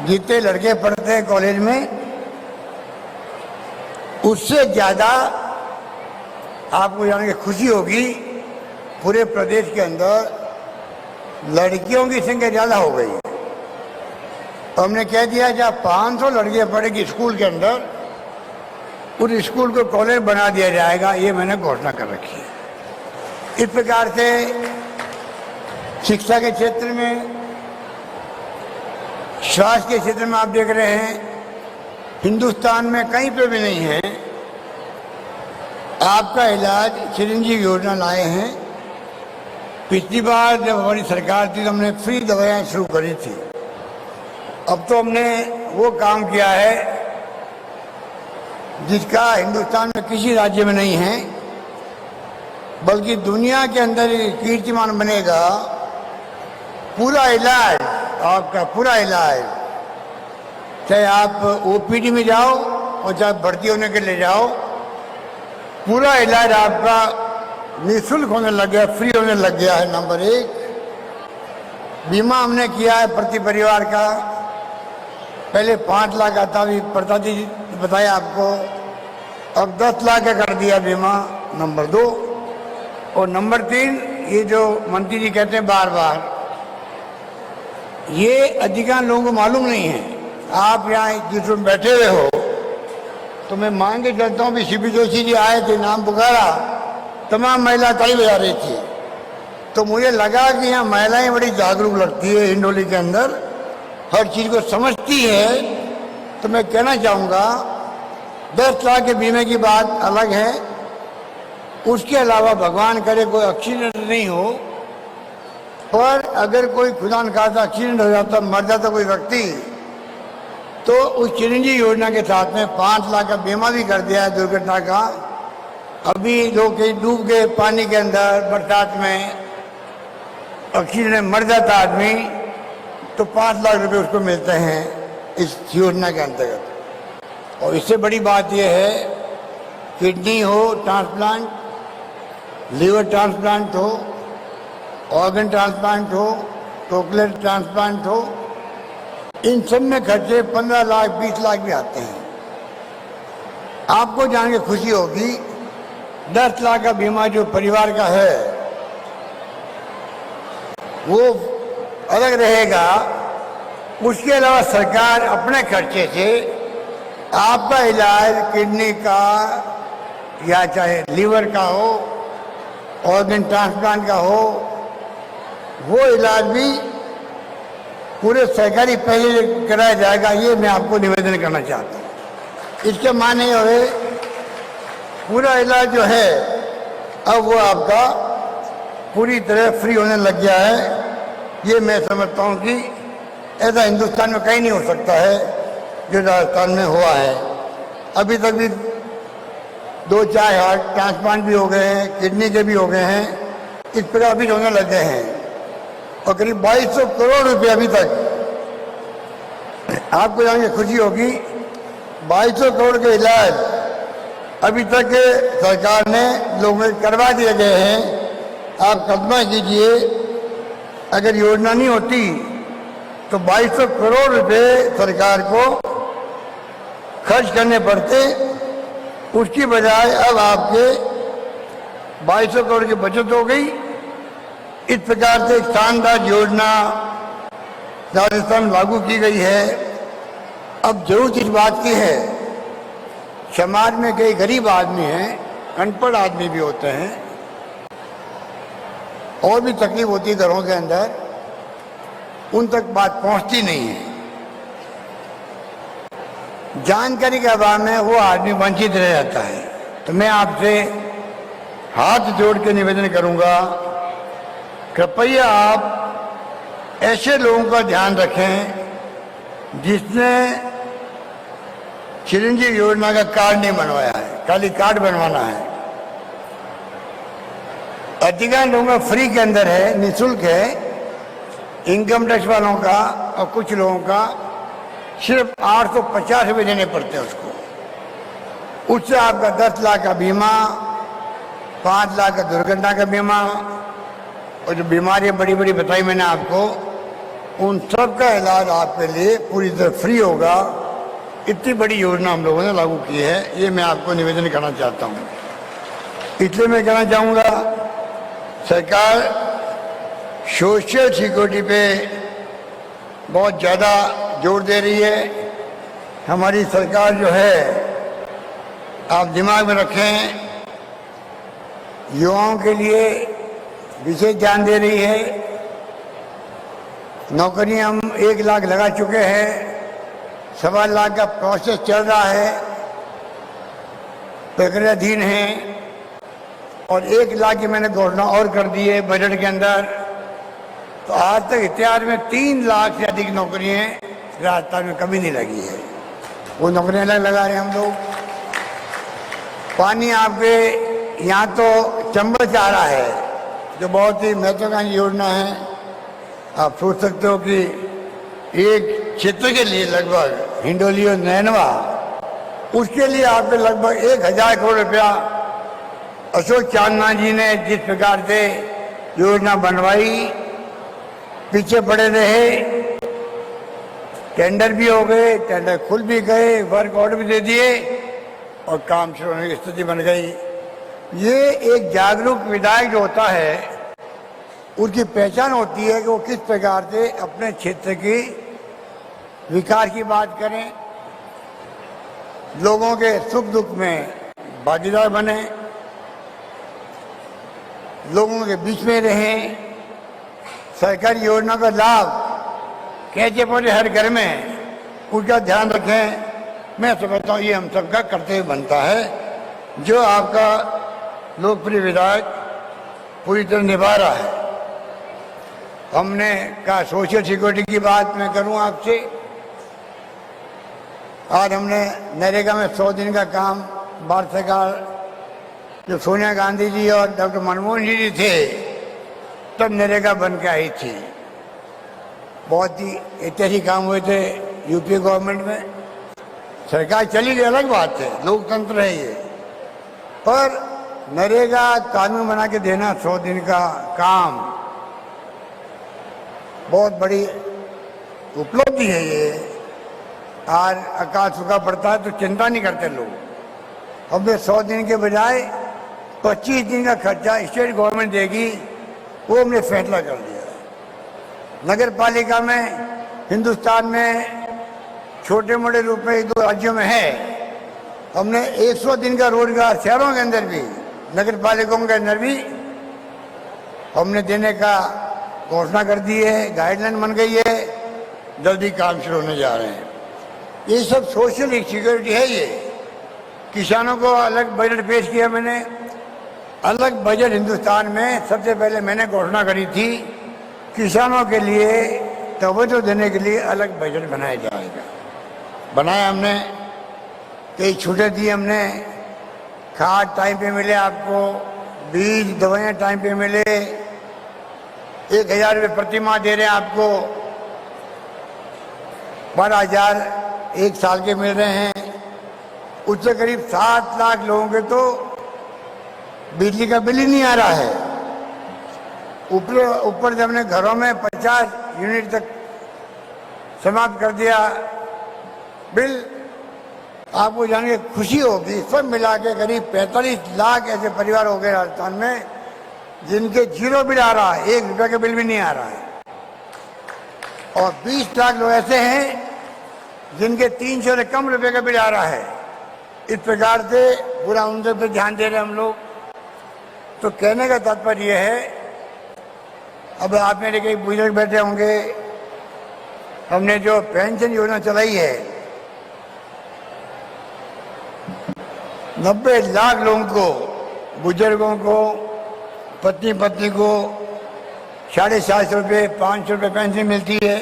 J: जितने लड़के पढ़ते हैं कॉलेज में, उससे ज्यादा आपको जान के खुशी होगी, पूरे प्रदेश के अंदर लड़कियों की संख्या ज्यादा हो गई है। हमने कह दिया जब 500 लड़कियां पढ़ेगी स्कूल के अंदर, उस स्कूल को कॉलेज बना दिया जाएगा, ये मैंने घोषणा कर रखी है। इस प्रकार से शिक्षा के क्षेत्र में, स्वास्थ्य के क्षेत्र में आप देख रहे हैं हिंदुस्तान में कहीं पे भी नहीं है आपका इलाज चिरंजीवी योजना लाए हैं। पिछली बार जब हमारी सरकार थी तो हमने फ्री दवाएं शुरू करी थी। अब तो हमने वो काम किया है जिसका हिंदुस्तान में किसी राज्य में नहीं है, बल्कि दुनिया के अंदर कीर्तिमान बनेगा। पूरा इलाज, आपका पूरा इलाज, चाहे आप ओपीडी में जाओ और चाहे भर्ती होने के लिए जाओ, पूरा इलाज आपका निःशुल्क होने लग गया, फ्री होने लग गया है। नंबर 1, बीमा हमने किया है प्रति परिवार का। पहले 5 लाख आता भी पड़ता थी, बताया आपको, अब 10 लाख का कर दिया बीमा। नंबर 2 और नंबर 3, ये जो मंत्री जी कहते हैं बार बार, ये अधिकांश लोगों को मालूम नहीं है। आप यहाँ जिस रूम बैठे हुए हो तो मैं मान के चलता हूँ भी सीपी जोशी जी आए थे, नाम पुकारा, तमाम महिला ताली बजा रही थी। तो मुझे लगा कि यहाँ महिलाएं बड़ी जागरूक लगती है, हिंडोली के अंदर हर चीज को समझती है। तो मैं कहना चाहूँगा 10 लाख के बीमे की बात अलग है, उसके अलावा भगवान करे कोई एक्सीडेंट नहीं हो, पर अगर कोई खुदा न खास्ता एक्सीडेंट हो जाता, मर जाता कोई व्यक्ति, तो उस चिरंजीवी योजना के साथ में 5 लाख का बीमा भी कर दिया है दुर्घटना का। अभी लोग कहीं डूब गए पानी के अंदर, बरसात में एक्सीडेंट में मर जाता आदमी, तो 5 लाख रुपए उसको मिलते हैं इस योजना के अंतर्गत। और इससे बड़ी बात यह है, किडनी हो ट्रांसप्लांट, लीवर ट्रांसप्लांट हो, ऑर्गन ट्रांसप्लांट हो, कोक्लियर ट्रांसप्लांट हो, इन सब में खर्चे 15 लाख 20 लाख भी आते हैं। आपको जान के खुशी होगी 10 लाख का बीमा जो परिवार का है वो अलग रहेगा। उसके अलावा सरकार अपने खर्चे से आपका इलाज किडनी का या चाहे लीवर का हो, ऑर्गन ट्रांसप्लांट का हो, वो इलाज भी पूरे सरकारी पैसे कराया जाएगा। ये मैं आपको निवेदन करना चाहता हूँ। इसके माने हुए पूरा इलाज जो है अब वो आपका पूरी तरह फ्री होने लग गया है। ये मैं समझता हूँ कि ऐसा हिंदुस्तान में कहीं नहीं हो सकता है जो राजस्थान में हुआ है। अभी तक भी 2-4 हार्ट ट्रांसप्लांट भी हो गए हैं, किडनी के भी हो गए हैं, इस प्रकार भी होने लग गए हैं। और करीब 2200 करोड़ रुपए अभी तक, आपको जान के खुशी होगी, 2200 करोड़ के इलाज अभी तक सरकार ने लोगों को करवा दिए गए हैं। आप कल्पना कीजिए अगर योजना नहीं होती तो 2200 करोड़ रुपए सरकार को खर्च करने पड़ते, उसकी बजाय अब आपके 2200 करोड़ की बचत हो गई। इस प्रकार से एक शानदार योजना राजस्थान में लागू की गई है। अब जरूरत इस बात की है, समाज में कई गरीब आदमी हैं, अनपढ़ आदमी भी होते हैं, और भी तकलीफ होती है घरों के अंदर, उन तक बात पहुंचती नहीं है। जानकारी के अभाव में वो आदमी वंचित रह जाता है। तो मैं आपसे हाथ जोड़ के निवेदन करूंगा, कृपया आप ऐसे लोगों का ध्यान रखें जिसने चिरंजीवी योजना का कार्ड नहीं बनवाया है, खाली कार्ड बनवाना है। अधिकांश लोगों का फ्री के अंदर है, निःशुल्क है, इनकम टैक्स वालों का और कुछ लोगों का सिर्फ 850 रुपये देने पड़ते हैं उसको। उससे आपका 10 लाख का बीमा, 5 लाख का दुर्घटना का बीमा, और जो बीमारियां बड़ी बड़ी बताई मैंने आपको, उन सब का इलाज आपके लिए पूरी तरह फ्री होगा। इतनी बड़ी योजना हम लोगों ने लागू की है, ये मैं आपको निवेदन करना चाहता हूँ। इसलिए मैं कहना चाहूँगा, सरकार सोशल सिक्योरिटी पे बहुत ज़्यादा जोर दे रही है। हमारी सरकार जो है, आप दिमाग में रखें, युवाओं के लिए विशेष ध्यान दे रही है। नौकरियां हम 1 लाख लगा चुके हैं, 1.25 लाख का प्रोसेस चल रहा है, प्रक्रियाधीन है, और 1 लाख की मैंने घोषणा और कर दी है बजट के अंदर। तो आज तक इतिहास में 3 लाख से अधिक नौकरियां राजस्थान में कभी नहीं लगी है। वो नौकरियां लगा रहे हैं हम लोग। पानी आपके यहाँ तो चंबल से आ रहा है, जो बहुत ही महत्वाकांक्षी योजना है। आप सोच सकते हो कि एक क्षेत्र के लिए लगभग हिंडोली और नैनवा, उसके लिए आपके लगभग 1000 करोड़ रुपया अशोक चांदना जी ने जिस प्रकार से योजना बनवाई, पीछे पड़े रहे, टेंडर भी हो गए, टेंडर खुल भी गए, वर्क ऑर्डर भी दे दिए और काम शुरू होने की स्थिति बन गई। ये एक जागरूक विधायक जो होता है, उसकी पहचान होती है कि वो किस प्रकार से अपने क्षेत्र की विकास की बात करें, लोगों के सुख दुख में भागीदार बने, लोगों के बीच में रहें, सरकारी योजना का लाभ कैसे पहुंचे हर घर में, उसका ध्यान रखें। मैं समझता हूँ ये हम सबका कर्तव्य बनता है, जो आपका लोकप्रिय विधायक पूरी तरह निभा रहा है। हमने कहा सोशल सिक्योरिटी की बात मैं करूं आपसे। आज हमने नरेगा में 100 दिन का काम, भारत सरकार जो सोनिया गांधी जी और डॉक्टर मनमोहन जी थे, तब नरेगा बन के आई थी। बहुत ही ऐतिहासिक काम हुए थे यूपी गवर्नमेंट में। सरकार चली गई अलग बात है, लोकतंत्र है ये, पर नरेगा कानून बना के देना 100 दिन का काम बहुत बड़ी उपलब्धि है ये। आज अकाल सूखा पड़ता है तो चिंता नहीं करते लोग। हमने 100 दिन के बजाय 25 दिन का खर्चा स्टेट गवर्नमेंट देगी, वो हमने फैसला कर दिया। नगर पालिका में हिंदुस्तान में छोटे मोटे रूप में 2 राज्यों में है। हमने 100 दिन का रोजगार शहरों के अंदर भी, नगर पालिकाओं के अंदर भी हमने देने का घोषणा कर दी है, गाइडलाइन बन गई है, जल्दी काम शुरू होने जा रहे हैं। ये सब सोशल सिक्योरिटी है। ये किसानों को अलग बजट पेश किया मैंने, अलग बजट हिंदुस्तान में सबसे पहले मैंने घोषणा करी थी, किसानों के लिए तवज्जो देने के लिए अलग बजट बनाया जाएगा। बनाया हमने, कई छूटें दी हमने, खाद टाइम पे मिले आपको, बीज दवाइयाँ टाइम पे मिले, 1000 रुपये प्रति माह दे रहे हैं आपको, 12,000 1 साल के मिल रहे हैं। उससे करीब 7 लाख लोगों के तो बिजली का बिल ही नहीं आ रहा है। ऊपर से हमने घरों में 50 यूनिट तक समाप्त कर दिया बिल। आपको जान के खुशी होगी, सब मिला के करीब 45 लाख ऐसे परिवार हो गए राजस्थान में जिनके 0 बिल आ रहा है, 1 रुपये का बिल भी नहीं आ रहा है। और 20 लाख लोग ऐसे हैं जिनके 300 से कम रुपए का बिल आ रहा है। इस प्रकार से पूरा उन पर ध्यान दे रहे हैं हम लोग। तो कहने का तात्पर्य यह है, अब आप मेरे कई बुजुर्ग बैठे होंगे, हमने जो पेंशन योजना चलाई है, 90 लाख लोगों को, बुजुर्गों को, पत्नी को 750 रुपये 500 रुपये पेंशन मिलती है,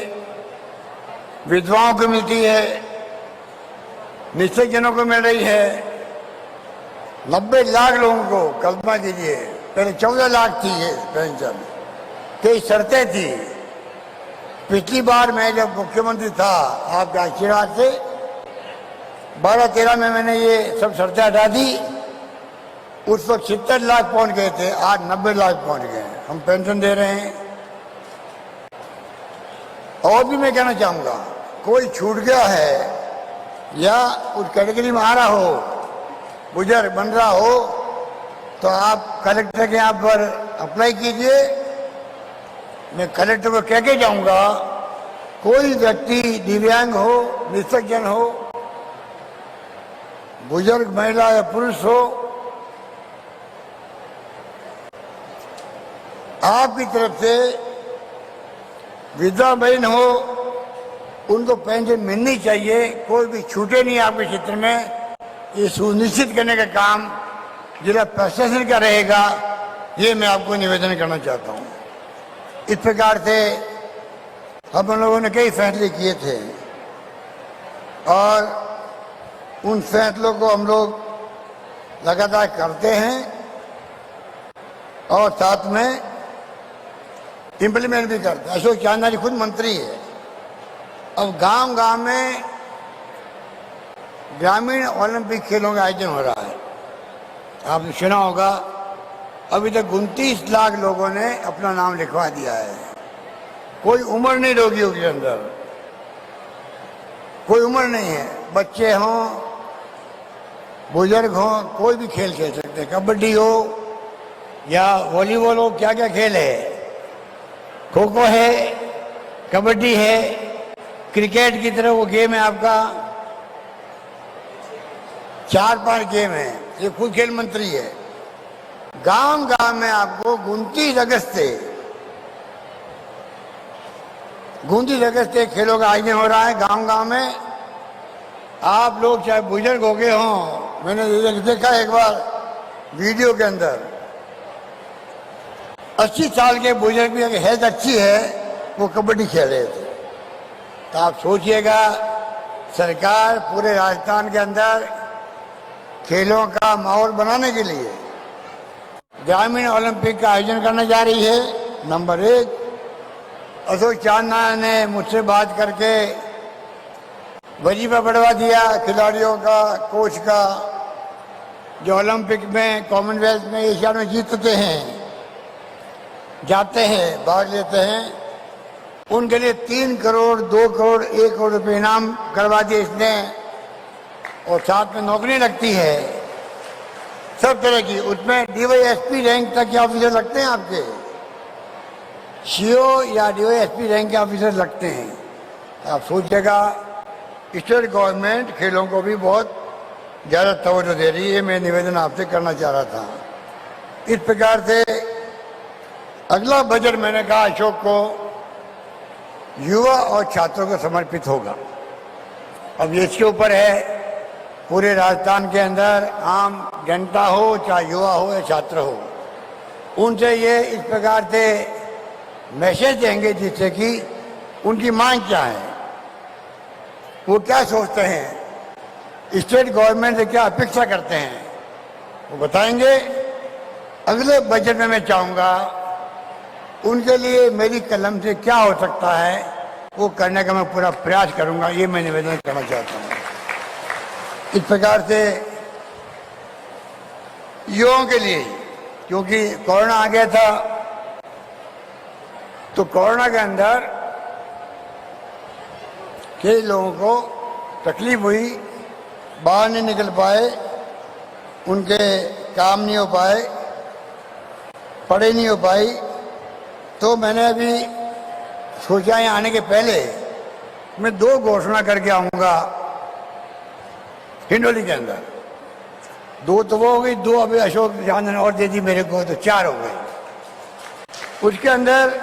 J: विधवाओं को मिलती है, निश्चित जनों को मिल रही है। 90 लाख लोगों को, कल्पना कीजिए, पहले 14 लाख थी ये पेंशन, कई शर्तें थी। पिछली बार मैं जब मुख्यमंत्री था आपके आशीर्वाद से 12-13 में मैंने ये सब शर्तें हटा दी। उस वक्त 70 लाख पहुंच गए थे, आज 90 लाख पहुंच गए हैं। हम पेंशन दे रहे हैं। और भी मैं कहना चाहूंगा, कोई छूट गया है या उस कैटेगरी में आ रहा हो, बुजुर्ग बन रहा हो, तो आप कलेक्टर के यहाँ पर अप्लाई कीजिए। मैं कलेक्टर को कह के जाऊंगा, कोई व्यक्ति दिव्यांग हो, निःसज्जन हो, बुजुर्ग महिला या पुरुष हो, आपकी तरफ से विधवा बहन हो, उनको पेंशन मिलनी चाहिए, कोई भी छूटे नहीं आपके क्षेत्र में। ये सुनिश्चित करने का काम जिला प्रशासन का रहेगा, ये मैं आपको निवेदन करना चाहता हूँ। इस प्रकार से हम लोगों ने कई फैसले किए थे और उन फैसलों को हम लोग लगातार करते हैं और साथ में इम्प्लीमेंट भी करते हैं। अशोक चांदना जी खुद मंत्री है। अब गांव गांव में ग्रामीण ओलंपिक खेलों का आयोजन हो रहा है। आपने सुना होगा, अभी तक 29 लाख लोगों ने अपना नाम लिखवा दिया है। कोई उम्र नहीं रोगियों के अंदर, कोई उम्र नहीं है। बच्चे हों, बुजुर्ग हों, कोई भी खेल खेल सकते हैं। कबड्डी हो या वॉलीबॉल हो, क्या क्या खेल है, खो खो है, कबड्डी है, क्रिकेट की तरह वो गेम है आपका, 4-5 गेम है। ये खुद खेल मंत्री है। गांव गांव में आपको 29 अगस्त से खेलों का आयोजन हो रहा है। गांव गांव में आप लोग चाहे बुजुर्ग हो गए हों, मैंने देखा एक बार वीडियो के अंदर 80 साल के बुजुर्ग भी अगर हेल्थ अच्छी है, वो कबड्डी खेल रहे थे। तो आप सोचिएगा, सरकार पूरे राजस्थान के अंदर खेलों का माहौल बनाने के लिए ग्रामीण ओलंपिक का आयोजन करने जा रही है। नंबर 1, अशोक चांदना ने मुझसे बात करके वजीफा बढ़वा दिया खिलाड़ियों का, कोच का, जो ओलंपिक में, कॉमनवेल्थ में, एशिया में जीतते हैं, जाते हैं, भाग लेते हैं, उनके लिए 3 करोड़, 2 करोड़, 1 करोड़ रुपये इनाम करवा दिए इसने। और साथ में नौकरी लगती है सब तरह की। उसमें DYSP रैंक तक के ऑफिसर लगते हैं आपके, CO या DYSP रैंक के ऑफिसर लगते हैं। आप सोचिएगा, स्टेट गवर्नमेंट खेलों को भी बहुत ज़्यादा तवज्जो दे रही है। मैं निवेदन आपसे करना चाह रहा था। इस प्रकार से अगला बजट मैंने कहा अशोक को युवा और छात्रों को समर्पित होगा। अब ये इसके ऊपर है, पूरे राजस्थान के अंदर आम जनता हो, चाहे युवा हो या छात्र हो, उनसे ये इस प्रकार से मैसेज देंगे जिससे कि उनकी मांग क्या है, वो क्या सोचते हैं, स्टेट गवर्नमेंट से क्या अपेक्षा करते हैं, वो बताएंगे। अगले बजट में मैं चाहूँगा उनके लिए मेरी कलम से क्या हो सकता है, वो करने का मैं पूरा प्रयास करूँगा। ये मैं निवेदन करना चाहता हूँ। इस प्रकार से युवाओं के लिए, क्योंकि कोरोना आ गया था, तो कोरोना के अंदर कई लोगों को तकलीफ हुई, बाहर नहीं निकल पाए, उनके काम नहीं हो पाए, पढ़ाई नहीं हो पाई। तो मैंने अभी सोचा यहाँ आने के पहले मैं 2 घोषणा करके आऊँगा हिंडोली के अंदर। 2 तो वो हो गई, 2 अभी अशोक चांदना ने और दे दी मेरे को, तो 4 हो गई। उसके अंदर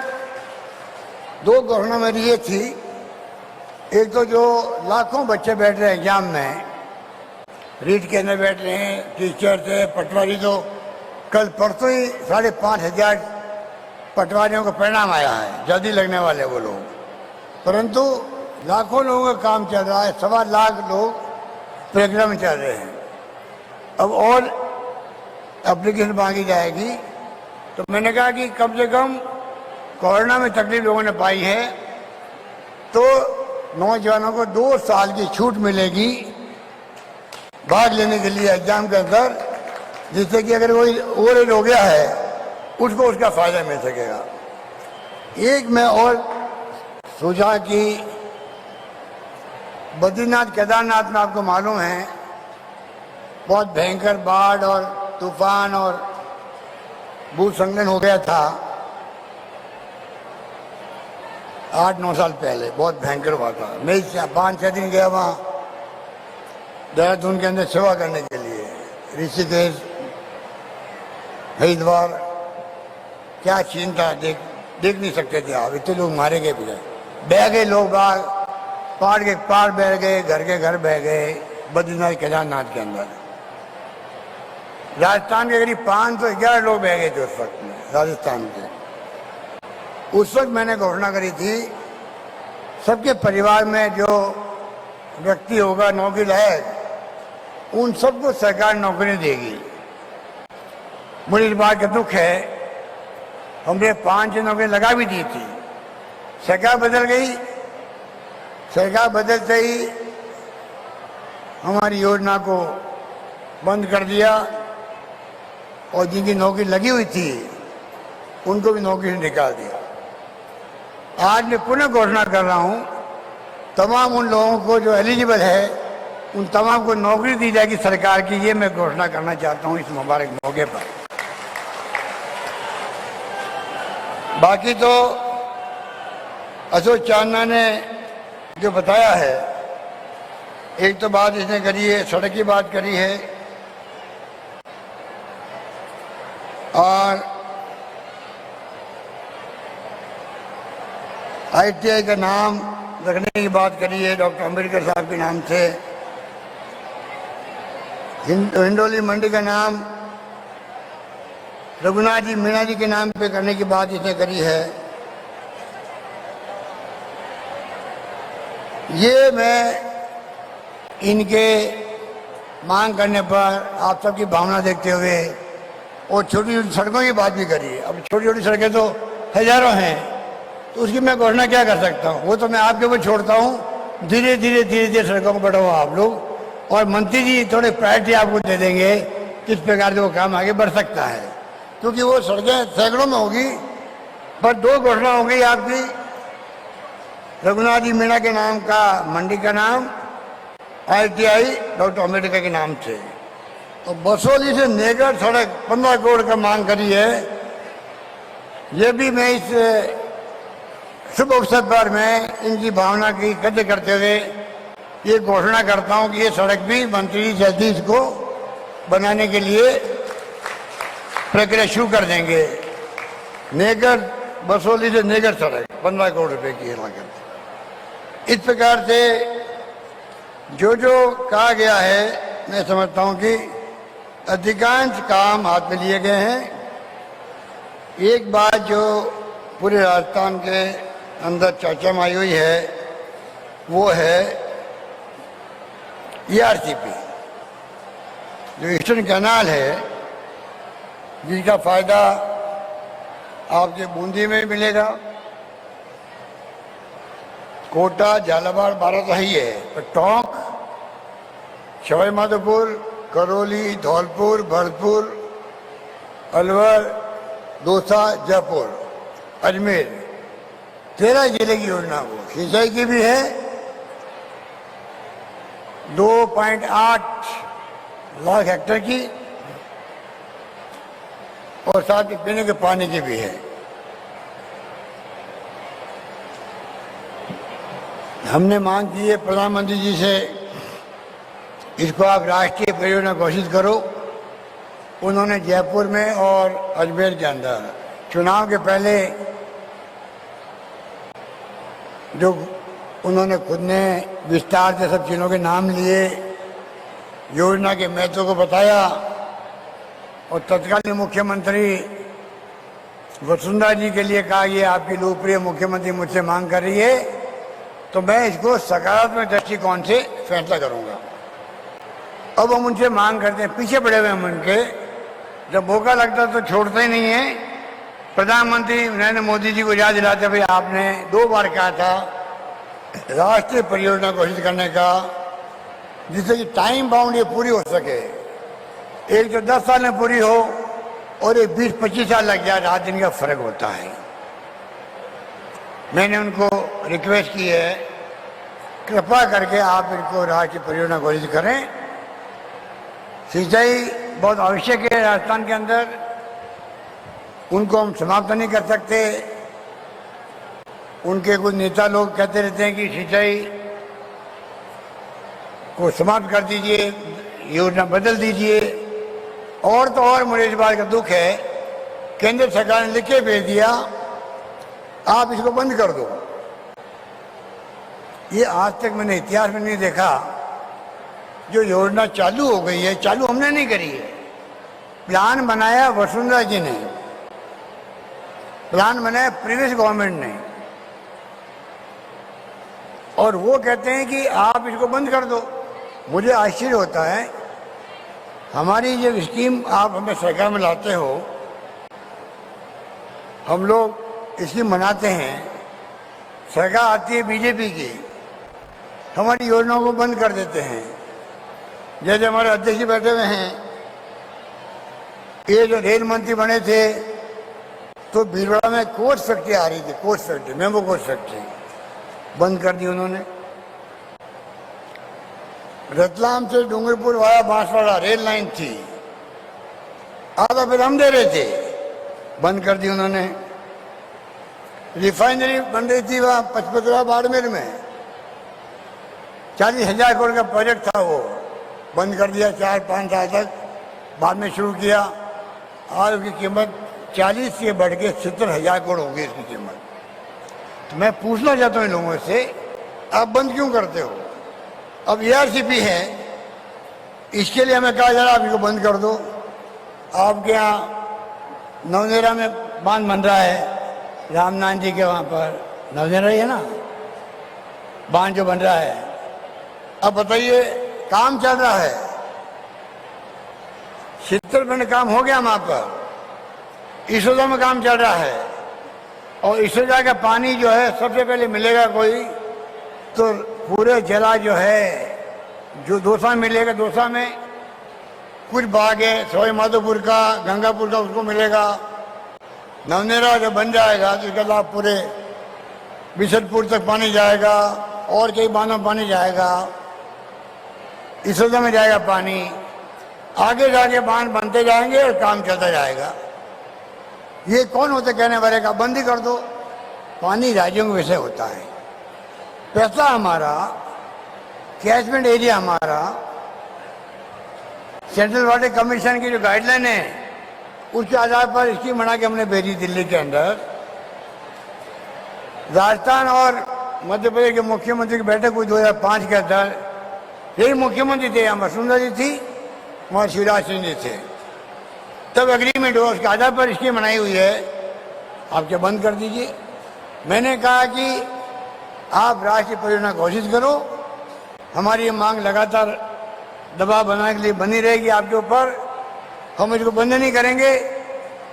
J: 2 घोषणा मेरी ये थी, एक तो जो लाखों बच्चे बैठ रहे हैं एग्जाम में, रीट के अंदर बैठ रहे हैं, टीचर थे, पटवारी, तो कल परसों ही 5,500 पटवारियों का परिणाम आया है, जल्दी लगने वाले वो लोग। परंतु लाखों लोगों का काम चल रहा है, 1.25 लाख लोग प्रक्रिया में चल रहे हैं। अब और एप्लीकेशन मांगी जाएगी। तो मैंने कहा कि कम से कम कोरोना में तकलीफ लोगों ने पाई है, तो नौजवानों को 2 साल की छूट मिलेगी भाग लेने के लिए एग्जाम के अंदर। जिससे कि अगर कोई ओवर एज हो गया है उसको उसका फायदा मिल सकेगा। एक मैं और सोचा कि बद्रीनाथ केदारनाथ में आपको मालूम है बहुत भयंकर बाढ़ और तूफान और भूस्खलन हो गया था 8-9 साल पहले, बहुत भयंकर हुआ था। मैं 5-6 दिन गया वहाँ देहरादून के अंदर सेवा करने के लिए, ऋषिकेश हरिद्वार, क्या सीन था, देख नहीं सकते थे आप, इतने लोग मारे गए, बह गए लोग, बाग पहाड़ के पार बह गए, घर के घर बह गए बद्रीनाथ केदारनाथ के अंदर। राजस्थान के करीब 511 लोग बह गए थे उस वक्त में, राजस्थान के। उस वक्त मैंने घोषणा करी थी सबके परिवार में जो व्यक्ति होगा नौकरी लायक उन सबको सरकार नौकरी देगी। मुझे इस बात का दुख है, हमने 5 नौकरी लगा भी दी थी, सरकार बदल गई, सरकार बदलते ही हमारी योजना को बंद कर दिया और जिनकी नौकरी लगी हुई थी उनको भी नौकरी से निकाल दिया। आज मैं पुनः घोषणा कर रहा हूं तमाम उन लोगों को जो एलिजिबल है उन तमाम को नौकरी दी जाएगी सरकार की, ये मैं घोषणा करना चाहता हूं इस मुबारक मौके पर। बाकी तो अशोक चांदना ने जो बताया है, एक तो बात इसने करी है, सड़क की बात करी है और ITI का नाम रखने की बात करी है डॉक्टर अंबेडकर साहब के नाम से। हिंडोली मंडी का नाम रघुनाथ जी मीणा जी के नाम पे करने की बात इसने करी है। ये मैं इनके मांग करने पर आप सबकी भावना देखते हुए और छोटी छोटी सड़कों की बात भी करी है। अब छोटी छोटी सड़कें तो हजारों हैं, तो उसकी मैं घोषणा क्या कर सकता हूँ, वो तो मैं आपके ऊपर छोड़ता हूँ। धीरे धीरे सड़कों को बढ़ाओ आप लोग, और मंत्री जी थोड़े प्रायोरिटी आपको दे देंगे किस प्रकार से वो काम आगे बढ़ सकता है, क्योंकि वो सड़कें सैकड़ों में होगी। पर 2 घोषणा हो गई आपकी, रघुनाथ जी मीणा के नाम का मंडी का नाम, ITI डॉक्टर अम्बेडकर के नाम से। तो बसोली से नेगर सड़क 15 करोड़ का मांग करी है। ये भी मैं इस शुभ अवसर पर मैं इनकी भावना की कदर करते हुए ये घोषणा करता हूं कि ये सड़क भी मंत्री जी जल्दी इसको बनाने के लिए प्रक्रिया शुरू कर देंगे। नेगर बसोली से नेगर सड़क 15 करोड़ रुपए की लागत। इस प्रकार से जो कहा गया है, मैं समझता हूं कि अधिकांश काम हाथ में लिए गए हैं। एक बात जो पूरे राजस्थान के अंदर चर्चा में आई हुई है वो है ERCP, जो ईस्टर्न कैनाल है, जिसका फायदा आपके बूंदी में मिलेगा। कोटा झालावाड़ 12 तो ही है, पर टोंक, सवाई माधोपुर, करौली, धौलपुर, भरतपुर, अलवर, दौसा, जयपुर, अजमेर, 13 जिले की योजना को सिंचाई की भी है। 2.8 लाख हेक्टेयर की और साथ ही पीने के पानी की भी है। हमने मांग की है प्रधानमंत्री जी से, इसको आप राष्ट्रीय परियोजना घोषित करो। उन्होंने जयपुर में और अजमेर के अंदर चुनाव के पहले जो उन्होंने खुद ने विस्तार से सब चीज़ों के नाम लिए, योजना के महत्व को बताया, और तत्कालीन मुख्यमंत्री वसुंधरा जी के लिए कहा ये आपकी लोकप्रिय मुख्यमंत्री मुझसे मांग कर रही है, तो मैं इसको सकारात्मक दृष्टिकोण से फैसला करूंगा। अब हम उनसे मांग करते हैं, पीछे पड़े हुए हम उनके, जब मौका लगता तो छोड़ते ही नहीं है। प्रधानमंत्री नरेंद्र मोदी जी को याद दिलाते भाई आपने 2 बार कहा था राष्ट्रीय परियोजना घोषित करने का, जिससे कि टाइम बाउंड ये पूरी हो सके। एक तो 10 साल में पूरी हो और एक 20-25 साल लग जाए, रात दिन का फर्क होता है। मैंने उनको रिक्वेस्ट की है, कृपा करके आप इनको राष्ट्रीय परियोजना घोषित करें। सिंचाई बहुत आवश्यक है राजस्थान के अंदर, उनको हम समाप्त नहीं कर सकते। उनके कुछ नेता लोग कहते रहते हैं कि सिंचाई को समाप्त कर दीजिए, योजना बदल दीजिए। और तो और मुझे इस बात का दुख है, केंद्र सरकार ने लिख के भेज दिया आप इसको बंद कर दो। ये आज तक मैंने इतिहास में नहीं देखा। जो योजना चालू हो गई है, चालू हमने नहीं करी है, प्लान बनाया वसुंधरा जी ने, प्लान बनाया प्रीवियस गवर्नमेंट ने, और वो कहते हैं कि आप इसको बंद कर दो। मुझे आश्चर्य होता है, हमारी जो स्कीम आप हमें सरकार में लाते हो, हम लोग स्कीम बनाते हैं, सरकार आती है बीजेपी की, हमारी योजनाओं को बंद कर देते हैं। जैसे हमारे अध्यक्ष बैठे हुए हैं, ये जो रेल मंत्री बने थे तो भीलवाड़ा में कोच फैक्ट्री आ रही थी, coach factory, memo coach factory बंद कर दी उन्होंने। रतलाम से Dungarpur via Banswara rail line थी, आधा फिर हम दे रहे थे, बंद कर दी उन्होंने। रिफाइनरी बन रही थी वहां पचपतरा बाड़मेर में, 40,000 करोड़ का प्रोजेक्ट था, वो बंद कर दिया 4-5 साल तक, बाद में शुरू किया। आज उसकी कीमत 40 से बढ़ के 70,000 करोड़ हो गई इसकी कीमत। तो मैं पूछना चाहता हूँ इन लोगों से, आप बंद क्यों करते हो? अब ARCP है, इसके लिए हमें कहा जा रहा है आप इसको बंद कर दो। आपके यहाँ नवनेरा में बांध बन रहा है, रामनाथ जी के वहाँ पर नवनेरा ही है ना, बांध जो बन रहा है। अब बताइए, काम चल रहा है, 70% काम हो गया वहां पर, इसोजा में काम चल रहा है, और इसोजा का पानी जो है सबसे पहले मिलेगा कोई तो पूरे जिला जो है, जो दौसा में मिलेगा, दौसा में कुछ भाग है सवाई माधोपुर का, गंगापुर का, उसको मिलेगा। नवनेरा जो बन जाएगा तो इसके बाद पूरे बिशनपुर तक पानी जाएगा, और कई बांधों में पानी जाएगा, इसोजा में जाएगा पानी, आगे जाके बांध बनते जाएंगे और काम चलता जाएगा। ये कौन होता कहने वाले का बंद ही कर दो? पानी राज्यों के विषय होता है, पैसा हमारा, कैचमेंट एरिया हमारा, सेंट्रल वाटर कमीशन की जो गाइडलाइन है उसके आधार पर स्कीम बना के हमने भेजी दिल्ली के अंदर। राजस्थान और मध्य प्रदेश के मुख्यमंत्री की बैठक हुई 2005 के अंदर, यही मुख्यमंत्री थे, यहाँ वसुंधरा जी थी, वहाँ शिवराज सिंह जी थे, तब एग्रीमेंट हुआ, उसके आधार पर स्कीम बनाई हुई है, आप क्या बंद कर दीजिए। मैंने कहा कि आप राष्ट्रीय परियोजना घोषित करो, हमारी ये मांग लगातार दबाव बनाने के लिए बनी रहेगी आपके ऊपर, हम इसको बंद नहीं करेंगे।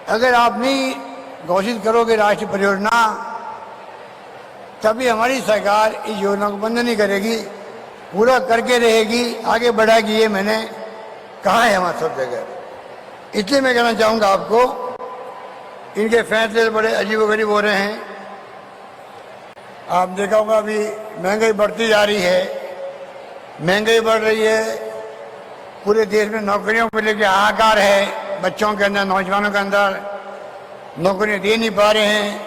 J: अगर आप नहीं घोषित करोगे राष्ट्रीय परियोजना, तभी हमारी सरकार इस योजना को बंद नहीं करेगी, पूरा करके रहेगी, आगे बढ़ाएगी। ये मैंने कहा है हमारे सब जगह। इसलिए मैं कहना चाहूँगा आपको, इनके फैसले बड़े अजीबोगरीब हो रहे हैं। आप देखा होगा अभी महंगाई बढ़ती जा रही है, महंगाई बढ़ रही है, पूरे देश में नौकरियों को लेकर हाहाकार है, बच्चों के अंदर, नौजवानों के अंदर नौकरियां दे नहीं पा रहे हैं।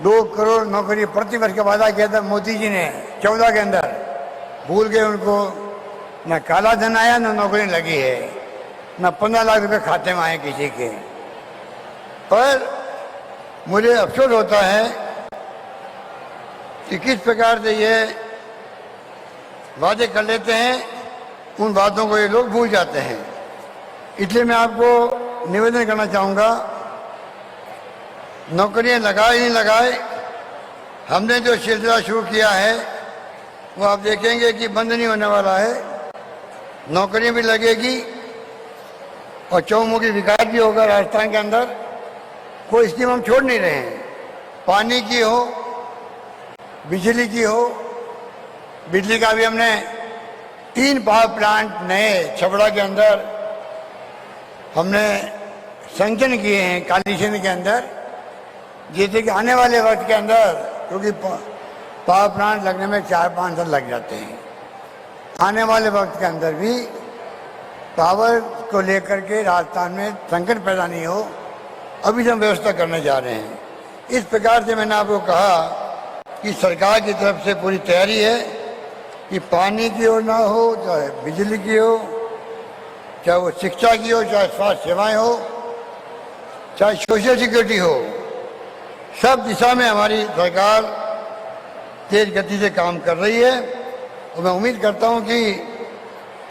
J: 2 करोड़ नौकरी प्रति वर्ष का वादा किया था मोदी जी ने 14 के अंदर, भूल गए उनको। न काला धन आया, न नौकरी लगी है, न 15 लाख रुपए खाते में आए किसी के। पर मुझे अफसोस होता है कि किस प्रकार से ये वादे कर लेते हैं, उन बातों को ये लोग भूल जाते हैं। इसलिए मैं आपको निवेदन करना चाहूँगा, नौकरियां लगाए नहीं लगाए, हमने जो सिलसिला शुरू किया है वो आप देखेंगे कि बंद नहीं होने वाला है। नौकरियां भी लगेगी और चौमुखी विकास भी होगा राजस्थान के अंदर। कोई स्कीम हम छोड़ नहीं रहे हैं, पानी की हो, बिजली की हो। बिजली का भी हमने 3 पावर प्लांट नए छबड़ा के अंदर हमने संचन किए हैं कालीचंद के अंदर, जैसे कि आने वाले वक्त के अंदर, क्योंकि पावर प्लांट लगने में 4-5 साल लग जाते हैं, आने वाले वक्त के अंदर भी पावर को लेकर के राजस्थान में संकट पैदा नहीं हो, अभी हम व्यवस्था करने जा रहे हैं। इस प्रकार से मैंने आपको कहा कि सरकार की तरफ से पूरी तैयारी है कि पानी की ओर ना हो, चाहे बिजली की हो, चाहे वो शिक्षा की हो, चाहे स्वास्थ्य सेवाएं हो, चाहे सोशल सिक्योरिटी हो, सब दिशा में हमारी सरकार तेज गति से काम कर रही है। और मैं उम्मीद करता हूं कि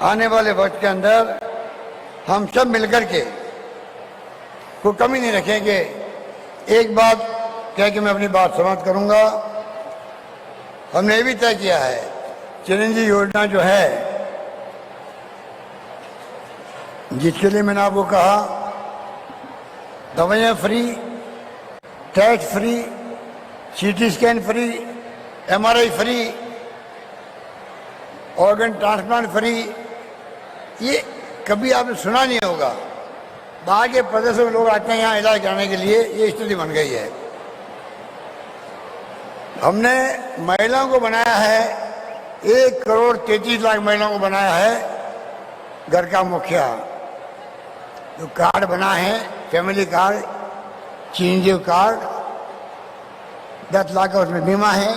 J: आने वाले वक्त के अंदर हम सब मिलकर के कोई कमी नहीं रखेंगे। एक बात कह के मैं अपनी बात समाप्त करूंगा। हमने ये भी तय किया है, चिरंजीवी योजना जो है, जिसके लिए मैंने आपको कहा दवाइयाँ free, test free, CT scan free, MRI free, organ transplant free, ये कभी आपने सुना नहीं होगा। बाहर के प्रदेशों में लोग आते हैं यहाँ इलाज कराने के लिए, ये स्थिति बन गई है। हमने महिलाओं को बनाया है, 1,33,00,000 महिलाओं को बनाया है घर का मुखिया। जो कार्ड बना है, फैमिली कार्ड, चिरंजीव कार्ड, 10 लाख का उसमें बीमा है।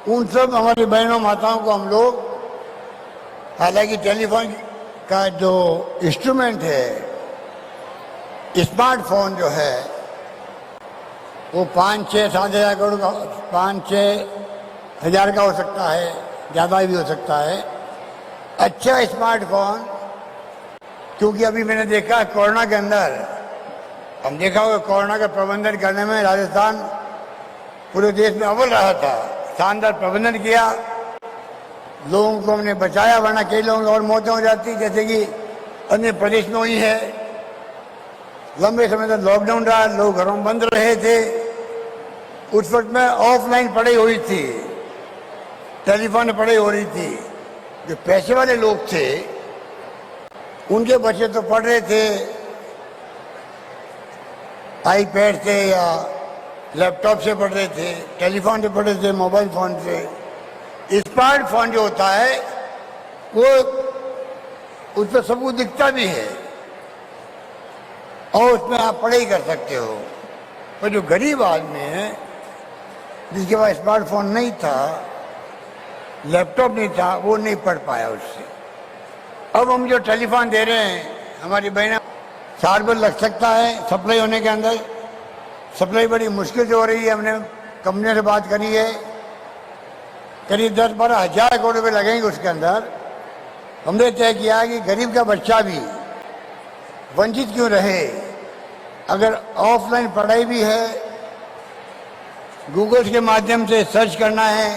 J: उन सब हमारी बहनों माताओं को हम लोग, हालांकि टेलीफोन का जो इंस्ट्रूमेंट है, स्मार्टफोन जो है, वो 5-6-7 हज़ार करोड़ का, 5-6 हज़ार का हो सकता है, ज़्यादा भी हो सकता है। अच्छा स्मार्टफोन, क्योंकि अभी मैंने देखा कोरोना के अंदर, हम देखा होगा कोरोना का प्रबंधन करने में राजस्थान पूरे देश में अव्वल रहा था। शानदार प्रबंधन किया, लोगों को हमने बचाया, वरना कई लोगों और मौतें हो जाती, जैसे कि अन्य प्रदेश में हुई है। लंबे समय तक लॉकडाउन रहा, लोग घरों में बंद रहे थे। उस वक्त में ऑफलाइन पढ़ाई हुई थी, टेलीफोन पर पढ़ाई हो रही थी। जो पैसे वाले लोग थे, उनके बच्चे तो पढ़ रहे थे आईपैड से या लैपटॉप से पढ़ रहे थे, टेलीफोन से पढ़ रहे थे, मोबाइल फोन से। स्मार्टफोन जो होता है वो उस पर सब कुछ दिखता भी है और उसमें आप पढ़ाई कर सकते हो। पर जो गरीब आदमी है, जिसके पास स्मार्टफोन नहीं था, लैपटॉप नहीं था, वो नहीं पढ़ पाया उससे। अब हम जो टेलीफोन दे रहे हैं, हमारी बहनें, साल भर लग सकता है सप्लाई होने के अंदर। सप्लाई बड़ी मुश्किल से हो रही है। हमने कंपनी से बात करी है, करीब 10-12 हज़ार करोड़ रुपये लगेंगे उसके अंदर। हमने तय किया कि गरीब का बच्चा भी वंचित क्यों रहे। अगर ऑफलाइन पढ़ाई भी है, गूगल के माध्यम से सर्च करना है,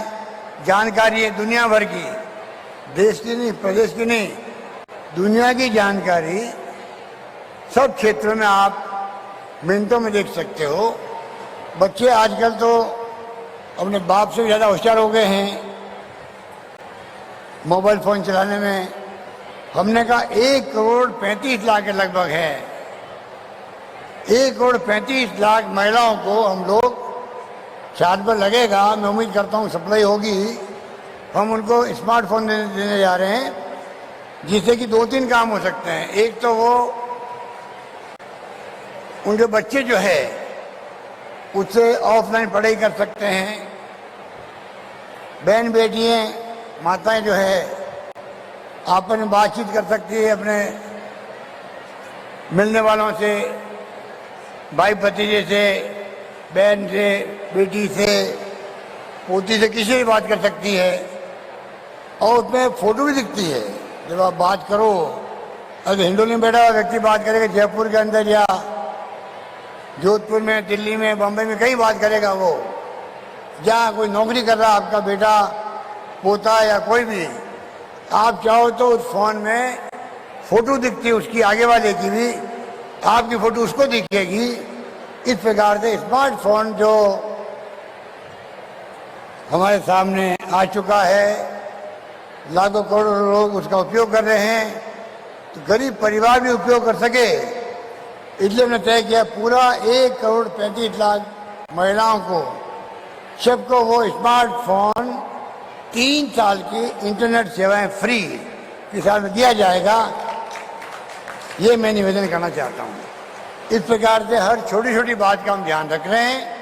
J: जानकारी है दुनिया भर की, देश की नहीं, प्रदेश की नहीं, दुनिया की जानकारी सब क्षेत्रों में आप मिनटों में देख सकते हो। बच्चे आजकल तो अपने बाप से ज़्यादा होशियार हो गए हैं मोबाइल फ़ोन चलाने में। हमने कहा 1,35,00,000 के लगभग है। 1,35,00,000 महिलाओं को हम लोग, साल भर लगेगा, मैं उम्मीद करता हूँ सप्लाई होगी। हम उनको स्मार्टफोन देने जा रहे हैं, जिससे कि 2-3 काम हो सकते हैं। एक तो वो उनके बच्चे जो है उससे ऑफलाइन पढ़ाई कर सकते हैं। बहन बेटियां, माताएं जो है आपस में बातचीत कर सकती है अपने मिलने वालों से, भाई भतीजे से, बहन से, बेटी से, पोती से, किसी से बात कर सकती है। और उसमें फोटो भी दिखती है जब आप बात करो। अगर हिंडोली में बैठा हुआ व्यक्ति बात करेगा, जयपुर के अंदर या जोधपुर में, दिल्ली में, बम्बई में, कहीं बात करेगा, वो जहाँ कोई नौकरी कर रहा आपका बेटा, पोता या कोई भी, आप चाहो तो उस फोन में फोटो दिखती है उसकी, आगे वाले की भी, आपकी फोटो उसको दिखेगी। इस प्रकार से स्मार्टफोन जो हमारे सामने आ चुका है, लाखों करोड़ों लोग उसका उपयोग कर रहे हैं। तो गरीब परिवार भी उपयोग कर सके, इसलिए हमने तय किया पूरा 1,35,00,000 महिलाओं को, सबको वो स्मार्टफोन 3 साल की इंटरनेट सेवाएं फ्री किसान में दिया जाएगा। ये मैं निवेदन करना चाहता हूँ। इस प्रकार से हर छोटी छोटी बात का हम ध्यान रख रहे हैं,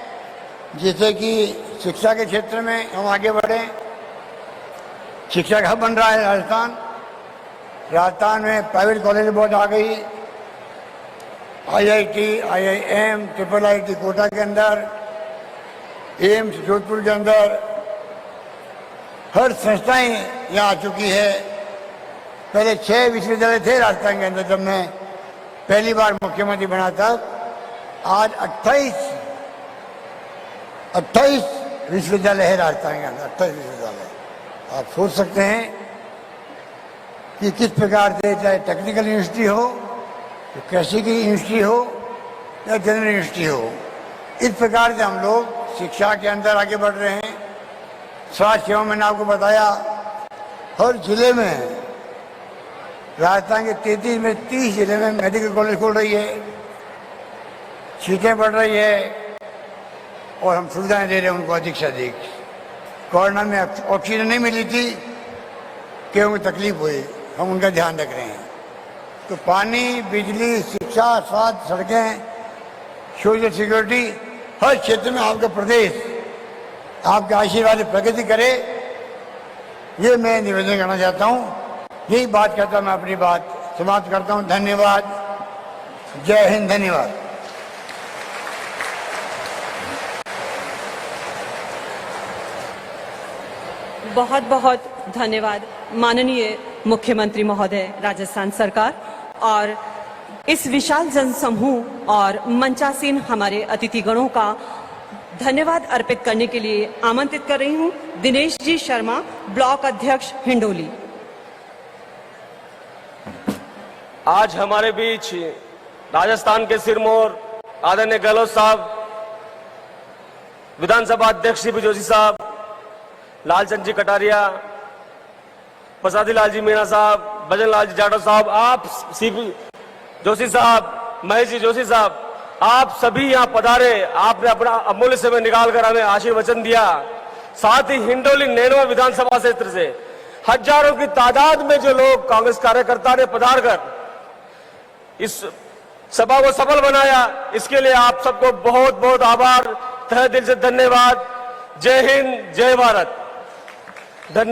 J: जैसे कि शिक्षा के क्षेत्र में हम आगे बढ़े। शिक्षा का हब बन रहा है राजस्थान। राजस्थान में प्राइवेट कॉलेज बहुत आ गई, IIT, IIM, IIIT कोटा के अंदर, एम्स जोधपुर के अंदर हर संस्थाएं यहाँ आ चुकी है। पहले 6 विश्वविद्यालय थे राजस्थान के अंदर जब मैं पहली बार मुख्यमंत्री बना था। आज 28 विश्वविद्यालय है राजस्थान के अंदर, 28 विश्वविद्यालय। आप सोच सकते हैं कि किस प्रकार से, चाहे टेक्निकल यूनिवर्सिटी हो, कृषि की यूनिवर्सिटी हो या जनरल यूनिवर्सिटी हो, इस प्रकार से हम लोग शिक्षा के अंदर आगे बढ़ रहे हैं। स्वास्थ्य सेवा मैंने आपको बताया, हर जिले में, राजस्थान के 33 में 30 जिले में मेडिकल कॉलेज खोल रही है, सीटें बढ़ रही है और हम सुविधाएं दे रहे हैं उनको अधिक से अधिक। कोरोना में ऑक्सीजन नहीं मिली थी, क्यों उनको तकलीफ हुई, हम उनका ध्यान रख रहे हैं। तो पानी, बिजली, शिक्षा, स्वास्थ्य, सड़कें, सोशल सिक्योरिटी, हर क्षेत्र में आपका प्रदेश आपके आशीर्वाद से प्रगति करे, ये मैं निवेदन करना चाहता हूँ। यही बात कहता मैं अपनी बात समाप्त करता हूँ। धन्यवाद। जय हिंद। धन्यवाद।
B: बहुत बहुत धन्यवाद माननीय मुख्यमंत्री महोदय राजस्थान सरकार। और इस विशाल जनसमूह और मंचासीन हमारे अतिथिगणों का धन्यवाद अर्पित करने के लिए आमंत्रित कर रही हूं दिनेश जी शर्मा, ब्लॉक अध्यक्ष हिंडोली।
E: आज हमारे बीच राजस्थान के सिरमौर आदरणीय गहलोत साहब, विधानसभा अध्यक्ष सीपी जोशी साहब, लालचंद जी कटारिया, प्रसादी लाल जी मीणा साहब, भजन लाल जी जाटव साहब, आप सीपी जोशी साहब, महेश जी जोशी साहब, आप सभी यहाँ पधारे। आपने अपना अमूल्य समय निकालकर हमें आशीर्वचन दिया। साथ ही हिंडोली नैनवा विधानसभा क्षेत्र से हजारों की तादाद में जो लोग कांग्रेस कार्यकर्ता ने पधार कर इस सभा को सफल बनाया, इसके लिए आप सबको बहुत बहुत आभार, तहे दिल से धन्यवाद। जय हिंद, जय भारत। धन्यवाद।